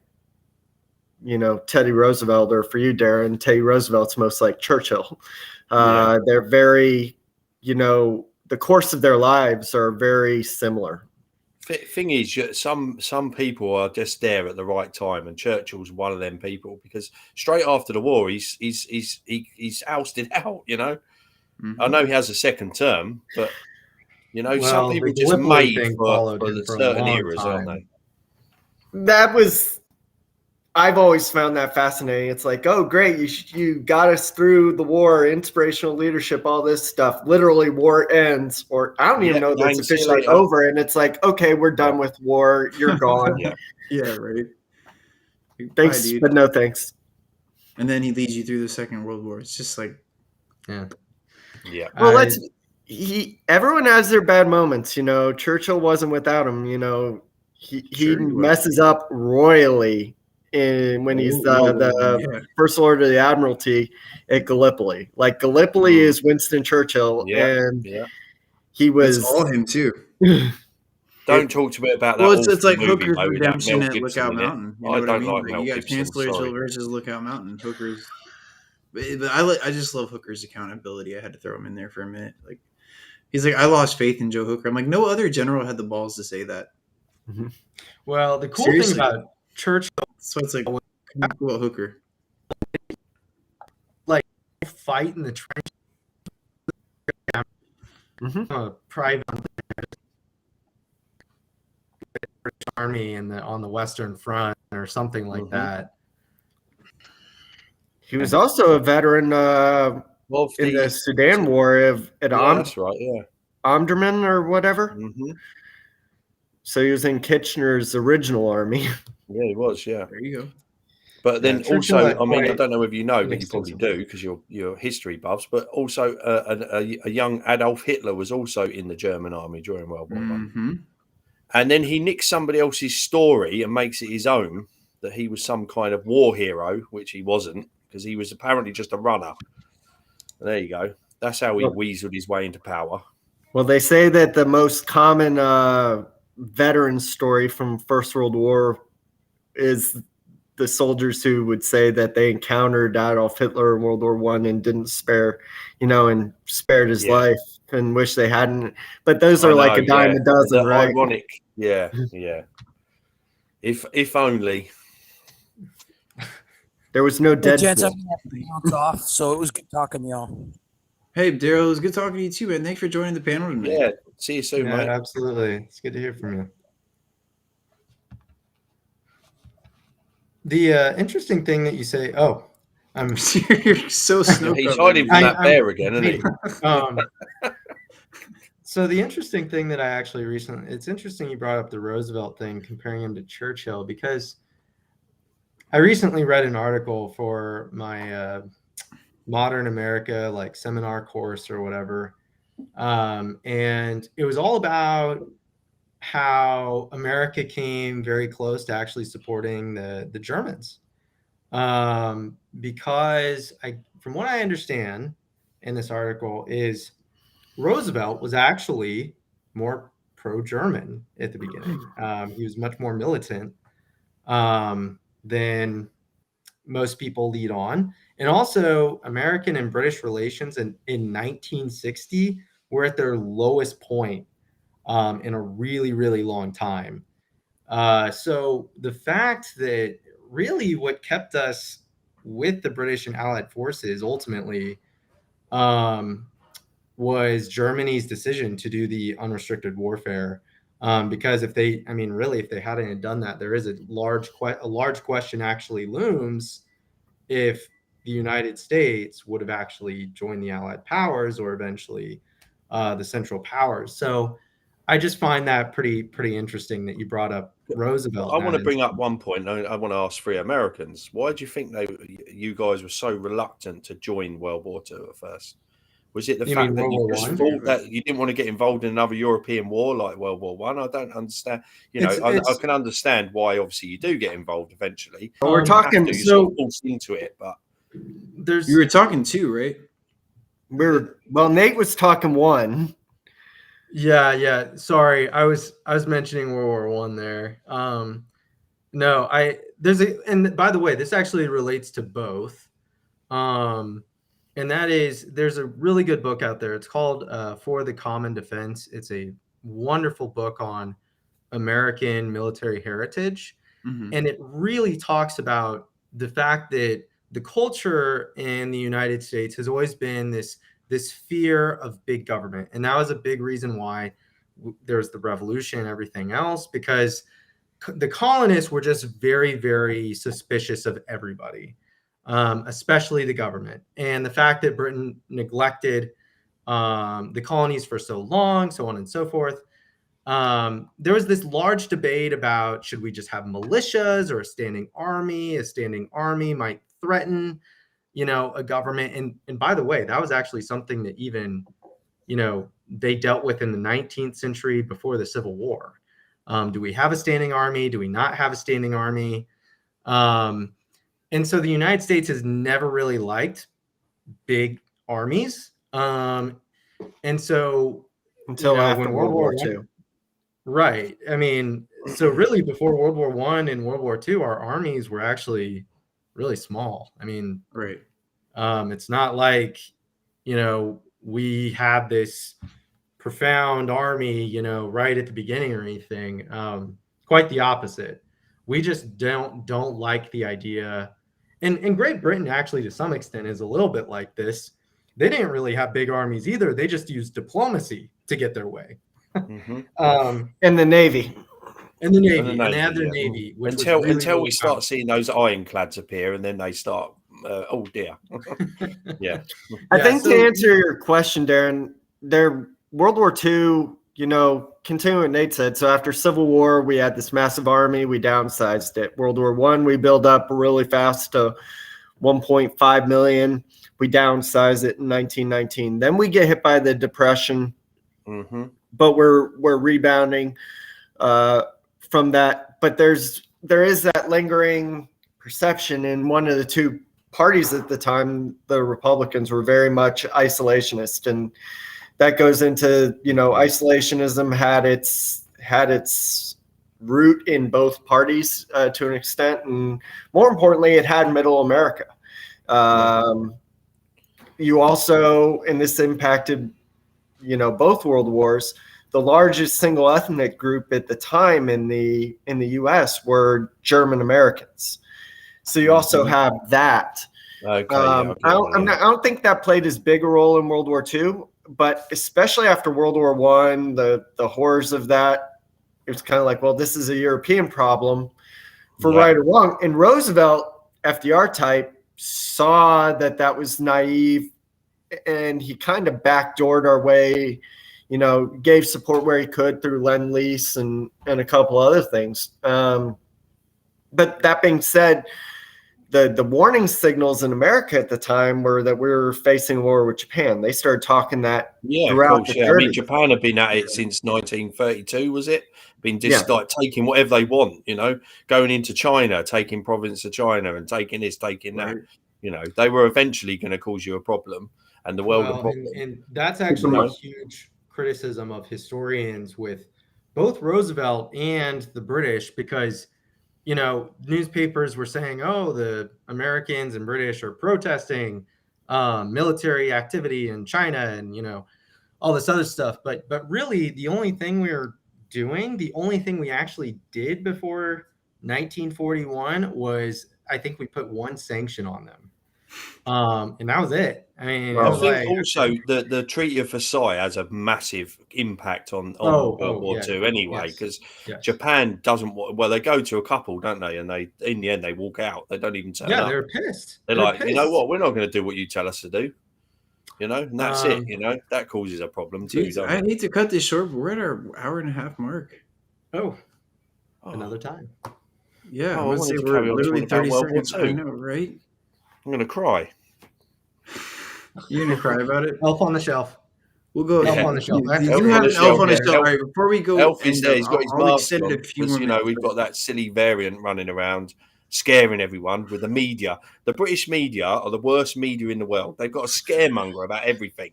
Teddy Roosevelt, or for you, Darren, Teddy Roosevelt's most like Churchill. They're very, the course of their lives are very similar. Thing is, some people are just there at the right time, and Churchill's one of them people, because straight after the war, he's ousted out. Mm-hmm. I know he has a second term, but some people the just Gallipoli made thing for followed him the for a certain long eras, aren't time. they? I've always found that fascinating. It's like, oh, great, you got us through the war, inspirational leadership, all this stuff. Literally, war ends, or I don't even know that's officially over. And it's like, okay, we're done with war. You're gone. Yeah, right. Thanks, but no thanks. And then he leads you through the Second World War. It's just like, yeah. Well, everyone has their bad moments. Churchill wasn't without him. He messes up royally when he's the First Lord of the Admiralty at Gallipoli. Like, Gallipoli is Winston Churchill, and he was all him too. Don't talk to me about that. Well, it's like Hooker's redemption at Lookout Mountain. I don't like Mel You got Gibson. Chancellor Sorry. Jill versus Lookout Mountain. Hooker's, but I just love Hooker's accountability. I had to throw him in there for a minute. Like, he's like, I lost faith in Joe Hooker. I'm like, no other general had the balls to say that. Mm-hmm. Well, the cool thing about Churchill So it's like cool hooker. Fight in the trench. A private army on the Western Front or something like that. He was also a veteran in the Sudan War that's right, yeah. Omdurman or whatever. So he was in Kitchener's original army. Yeah, he was. Yeah, there you go. But then also, I mean, I don't know if you know, but you probably do because you're history buffs. But also, a young Adolf Hitler was also in the German army during World War I. And then he nicks somebody else's story and makes it his own, that he was some kind of war hero, which he wasn't, because he was apparently just a runner. And there you go. That's how he weaseled his way into power. Well, they say that the most common veteran story from First World War is the soldiers who would say that they encountered Adolf Hitler in World War I and didn't spare, and spared his life and wish they hadn't. But those are like a dime a dozen, right? Ironic. Yeah. If only. There was no dead. Gents, I'm gonna have to bounce off, so it was good talking to y'all. Hey, Daryl, it was good talking to you too, man. Thanks for joining the panel tonight. Yeah, see you soon, mate. Absolutely. It's good to hear from you. The interesting thing that you say, I'm you're so snowed He's hiding from that bear again, isn't he? So the interesting thing that I actually it's interesting you brought up the Roosevelt thing, comparing him to Churchill, because I recently read an article for my Modern America seminar course or whatever, and it was all about how America came very close to actually supporting the Germans, because from what I understand in this article is Roosevelt was actually more pro-German at the beginning. He was much more militant than most people lead on. And also American and British relations in 1960 were at their lowest point in a really, really long time. So the fact that really what kept us with the British and Allied forces ultimately was Germany's decision to do the unrestricted warfare. Because if they hadn't done that, there is a large question actually looms if the United States would have actually joined the Allied powers or eventually the Central Powers. So I just find that pretty interesting that you brought up Roosevelt. I want to bring up one point. I want to ask three Americans. Why do you think you guys were so reluctant to join World War II at first? Was it the fact that you just thought that you didn't want to get involved in another European war like World War I? I don't understand. I can understand why. Obviously, you do get involved eventually. But we're talking forced into it, but you were talking two, right? Nate was talking one. Yeah. Sorry, I was mentioning World War I there. No, and by the way, this actually relates to both. And that is, there's a really good book out there. It's called For the Common Defense. It's a wonderful book on American military heritage. Mm-hmm. And it really talks about the fact that the culture in the United States has always been this fear of big government. And that was a big reason why there's the revolution and everything else, because the colonists were just very, very suspicious of everybody. Especially the government, and the fact that Britain neglected the colonies for so long, so on and so forth. There was this large debate about should we just have militias or a standing army? A standing army might threaten, a government. And by the way, that was actually something that even, they dealt with in the 19th century before the Civil War. Do we have a standing army? Do we not have a standing army? And so the United States has never really liked big armies. And so until after World War II. Right. I mean, so really before World War I and World War II, our armies were actually really small. I mean, right. It's not like, we have this profound army, right at the beginning or anything. Quite the opposite. We just don't like the idea. And Great Britain actually, to some extent, is a little bit like this. They didn't really have big armies either. They just used diplomacy to get their way. And the Navy. And the Navy. And they had their Navy. Which until was really, until really we start powerful. seeing those ironclads appear, and then they start, oh dear. Yeah. I Yeah, think so- to answer your question, Darren, World War II, you know, continuing what Nate said. So after Civil War, we had this massive army. We downsized it. World War I, we built up really fast to 1.5 million. We downsized it in 1919. Then we get hit by the Depression, but we're rebounding from that. But there is that lingering perception in one of the two parties at the time. The Republicans were very much isolationist, and that goes into, you know, isolationism had its root in both parties to an extent, and more importantly, it had Middle America. You also, and this impacted, you know, both world wars, the largest single ethnic group at the time in the U.S. were German Americans. So you also have that. Okay. I don't think that played as big a role in World War II, but especially after World War I, the horrors of that, it was kind of like, well, this is a European problem for right or wrong. And Roosevelt, FDR type, saw that was naive, and he kind of backdoored our way, you know, gave support where he could through Lend-Lease and a couple other things. But that being said, the warning signals in America at the time were that we were facing a war with Japan. They started talking that throughout the 30s. I mean, Japan had been at it since 1932, was it? Been just like taking whatever they want, you know, going into China, taking province of China and taking this, taking that. You know, they were eventually going to cause you a problem, and the world a problem. And that's actually a huge criticism of historians with both Roosevelt and the British, because, you know, newspapers were saying, oh, the Americans and British are protesting military activity in China and, you know, all this other stuff. But really, the only thing the only thing we actually did before 1941 was, I think we put one sanction on them. And that was it. I mean, I think also the Treaty of Versailles has a massive impact on World War II anyway, because Japan doesn't. Well, they go to a couple, don't they? And they, in the end, they walk out. They don't even turn up. They're pissed. They're like, pissed. You know what? We're not going to do what you tell us to do. You know, and that's it. You know, that causes a problem too. Dude, I need to cut this short, but we're at our hour-and-a-half mark. Another time. Yeah, I would say we're literally 30 seconds. I know, right? I'm going to cry. You're going to cry about it? Elf on the Shelf. We'll go. Elf on the Shelf. You have an Elf on the Shelf. All right, before we go, Elf is there. He's got his mask on, a few because, you know, we've got that silly variant running around, scaring everyone with the media. The British media are the worst media in the world. They've got a scaremonger about everything.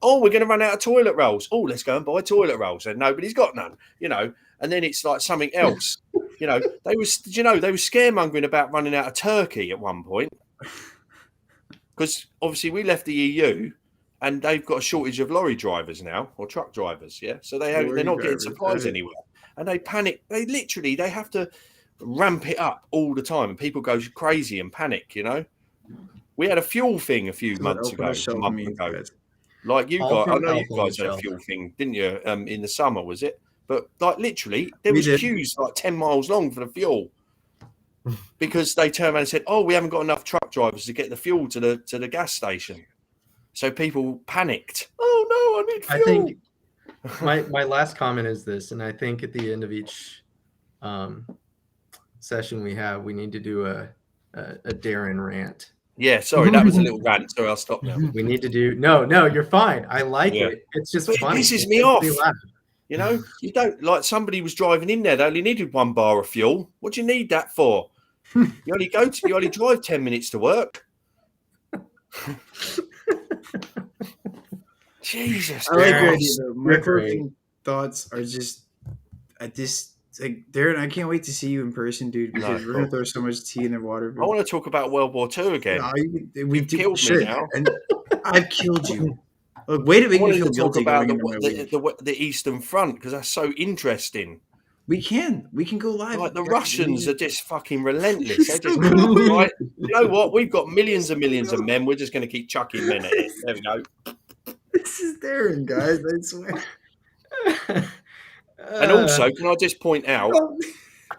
Oh, we're going to run out of toilet rolls. Oh, let's go and buy toilet rolls. And nobody's got none, you know. And then it's like something else. You know, they were scaremongering about running out of turkey at one point. Because obviously we left the EU and they've got a shortage of lorry drivers now, or truck drivers, so they're not getting supplies anywhere. And they panic. They have to ramp it up all the time, and people go crazy and panic, you know. We had a fuel thing a few months ago, like you guys. I know you guys had a fuel thing, didn't you? In the summer, was it? But like literally, there was queues like 10 miles long for the fuel, because they turned around and said, "Oh, we haven't got enough truck drivers to get the fuel to the gas station." So people panicked. Oh no, I need fuel. I think my last comment is this, and I think at the end of each session we need to do a Darren rant. Yeah, sorry, that was a little rant. So I'll stop now. We need to do no, you're fine. I like it. It's just funny. It pisses me off. You know, you don't, like, somebody was driving in there. They only needed 1 bar of fuel. What do you need that for? You only drive 10 minutes to work. Jesus. I like your idea though. My closing thoughts are just at this. Like, Darren, I can't wait to see you in person, dude, because we're gonna throw so much tea in the water. I want to talk about World War II again. No, we've killed me now, and I've killed you. Look, way to make me feel guilty. Talk about the Eastern Front, because that's so interesting. We can go live. Like the guys. Russians are just fucking relentless. They're just right. You know what? We've got millions and millions of men. We're just going to keep chucking men at it. There we go. This is Darren, guys. I swear. And also, can I just point out,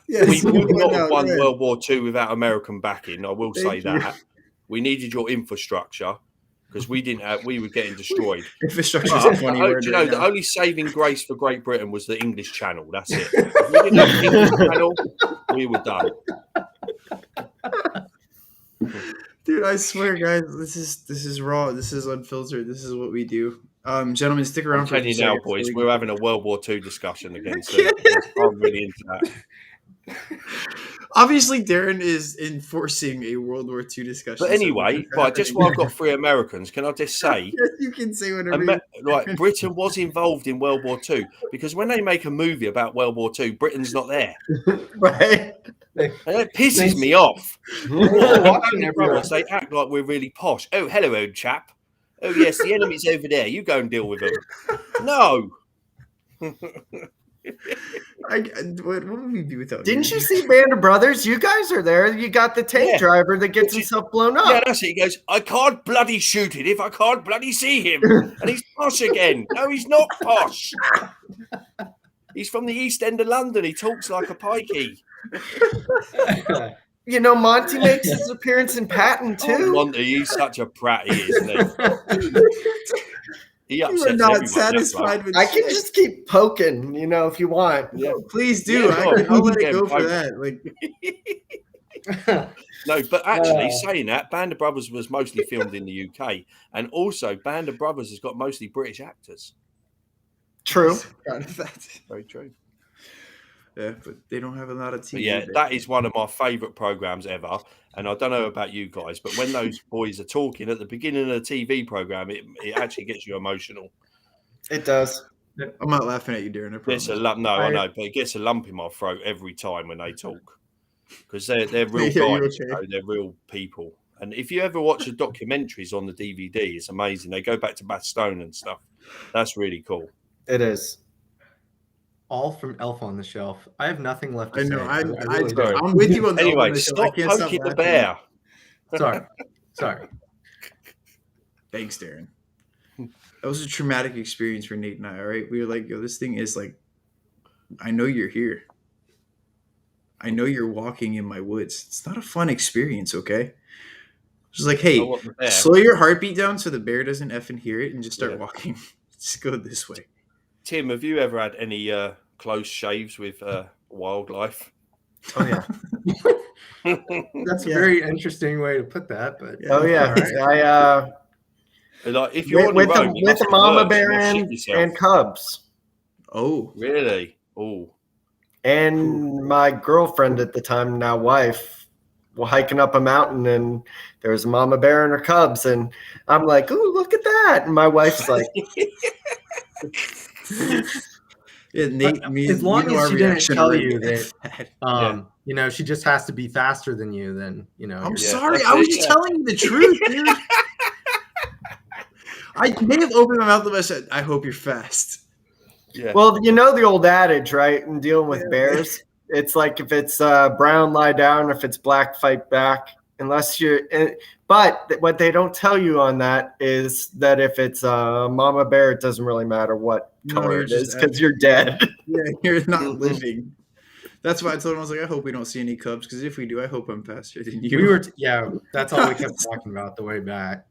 Yes, we would not no, have won go ahead. World War II without American backing. I will say Thank you. that. We needed your infrastructure because we didn't have, we were getting destroyed. Infrastructure is a funny word. Do you know, right the now. only saving grace for Great Britain was the English Channel. That's it. If we didn't have the English Channel, we were done. Dude, I swear, guys, this is raw. This is unfiltered. This is what we do. Gentlemen, stick around I'm for a telling few you now, seconds boys, so we we're having a World War II discussion again soon. I'm really into that. Obviously, Darren is enforcing a World War II discussion. But anyway, right, just while I've got three Americans, can I just say, Yes, you can say whatever. like Britain was involved in World War II because when they make a movie about World War II, Britain's not there. Right. And it pisses me off. Brothers, they act like we're really posh. Oh, hello, old chap. Oh, yes, the enemy's over there. You go and deal with them. No. What would we do without Didn't you see Band of Brothers? You guys are there. You got the tank Yeah. driver that gets himself blown up. Yeah, that's it. He goes, I can't bloody shoot it if I can't bloody see him. And he's posh again. No, he's not posh. He's from the East End of London. He talks like a pikey. You know, Monty makes his appearance in Patton too. Monty, he's such a prat, he is, isn't he? He You upsets are not everyone, satisfied with I can just keep poking, you know, if you want. Yeah. Please do. Yeah, I'll let yeah, it go for both. that. Like, No, but actually, saying that, Band of Brothers was mostly filmed in the UK, and also Band of Brothers has got mostly British actors. True. that's Very true. yeah, but they don't have a lot of TV. But yeah, there. that is one of my favourite programs ever. And I don't know about you guys, but when those boys are talking at the beginning of the TV program, it actually gets you emotional. It does. I'm not laughing at you, Darren. I promise. Gets a lump. No, I know, but it gets a lump in my throat every time when they talk because they're real Yeah, guys. you're okay. They're real people. And if you ever watch the documentaries on the DVD, it's amazing. They go back to Bastogne and stuff. That's really cool. It is. All from Elf on the Shelf. I have nothing left to I say. know. I really don't. I'm with you on the Anyway, on the show. I stop can't stop poking the laughing. bear. Sorry. Thanks, Darren. That was a traumatic experience for Nate and I. All right, we were like, "Yo, this thing is like, I know you're here. I know you're walking in my woods. It's not a fun experience, okay?" Just like, hey, I want the bear. slow your heartbeat down so the bear doesn't effing hear it, and just start Yeah. walking. Just go this way. Tim, have you ever had any close shaves with wildlife? Oh yeah. That's a Yeah. very interesting way to put that, but Yeah. Oh yeah. All right. Like if you're With on your own, you the must have mama nerves, bear you must shit and yourself. cubs. Oh, Really? Oh, And my girlfriend at the time, now wife, were hiking up a mountain and there was a mama bear and her cubs. And I'm like, ooh, look at that. And my wife's like, yeah, Nate. Me, as long you know as our she didn't reaction tell rate. you that, you know, she just has to be faster than you, then, you know. I'm you're- sorry. that's I was it, just yeah. telling you the truth, dude. I may have opened my mouth and I said, "I hope you're fast." yeah. well, you know the old adage, right? In dealing with Yeah. bears, it's like if it's brown, lie down. If it's black, fight back. Unless you're, but what they don't tell you on that is that if it's a mama bear, it doesn't really matter what No, color you're it just is because you're dead. Yeah, you're not living. That's why I told him, I was like, I hope we don't see any cubs, because if we do, I hope I'm faster than you. We were, that's all we kept talking about the way back.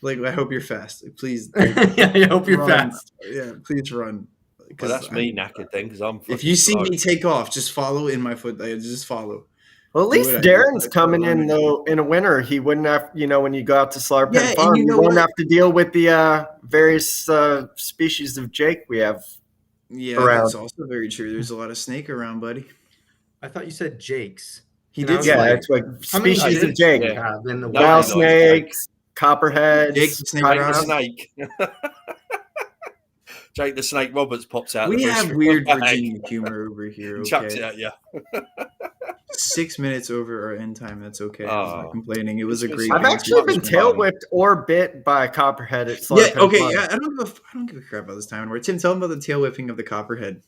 like, I hope you're fast. Please. Yeah, I hope you're run. fast. Yeah, please run. Well, 'Cause that's me knackered then because I'm. If you see fucking me take off, just follow in my foot. Just follow. Well, at Do least what I do. Darren's Like, coming run in it. though in a winter. He wouldn't have, you know, when you go out to Slaughter Pen Yeah, and Farm, you you know won't what? have to deal with the various species of Jake we have. Yeah, Around. that's also very true. There's a lot of snake around, buddy. I thought you said Jake's. He And did I was say Yeah, like, it's like how many species of Jakes Jake. do we Yeah. have in the Nobody wild? likes Rattlesnakes, copperheads, Jake the snake Jake the around. snake. Jake the Snake Roberts pops out. We the have mystery weird bag. Virginia humor over here. Chucks it Okay, at you. 6 minutes over our end time. That's okay. I'm Oh. not complaining. It was a It's great. been I've so actually much been fun. tail whipped or bit by a copperhead at Slaughter Yeah. Pen Okay. Farm. Yeah. I don't give a crap about this time anymore. Tim, tell him about the tail whipping of the copperhead.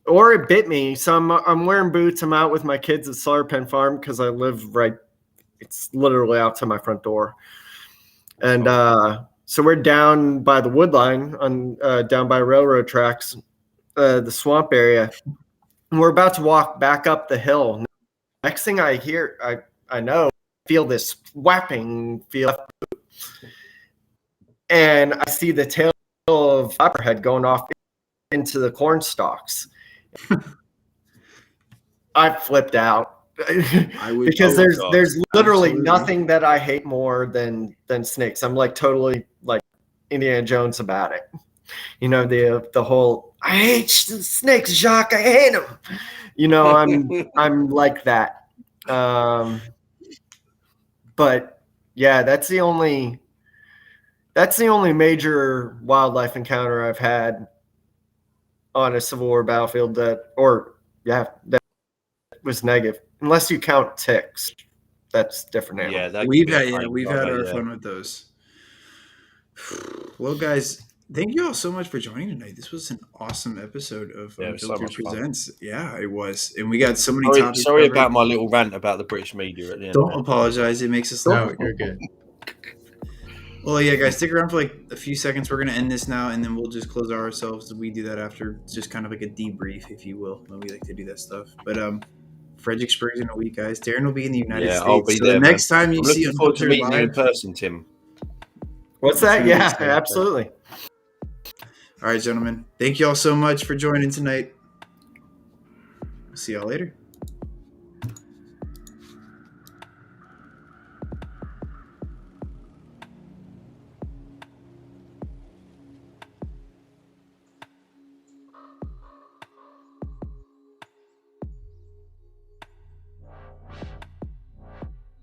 or it bit me. So I'm wearing boots. I'm out with my kids at Solar Pen Farm because I live right. It's literally out to my front door. And so we're down by the wood line on down by railroad tracks, the swamp area. And we're about to walk back up the hill. Next thing I hear, I know, feel this whapping feel. And I see the tail of Copperhead going off into the corn stalks. I flipped out because there's literally nothing that I hate more than snakes. I'm like totally like Indiana Jones about it. You know, the whole I hate snakes, Jacques. I hate them. You know, I'm like that. But yeah, that's the only major wildlife encounter I've had on a Civil War battlefield that was negative, unless you count ticks. That's different animal. Yeah, we've had our fun with those. Well, guys, thank you all so much for joining tonight. This was an awesome episode of Unfiltered Presents. Yeah, it was, and we got so many topics. Sorry about my little rant about the British media at the end. Don't apologize. It makes us No, you're good. Well, yeah, guys, stick around for like a few seconds. We're going to end this now, and then we'll just close ourselves. We do that after. It's just kind of like a debrief, if you will, when we like to do that stuff. But Fredericksburg's in a week, guys. Darren will be in the United States. I'll be there, the next time you see looking forward to meeting you in live, person, Tim. What's that? Yeah, absolutely. All right, gentlemen. Thank you all so much for joining tonight. See y'all later.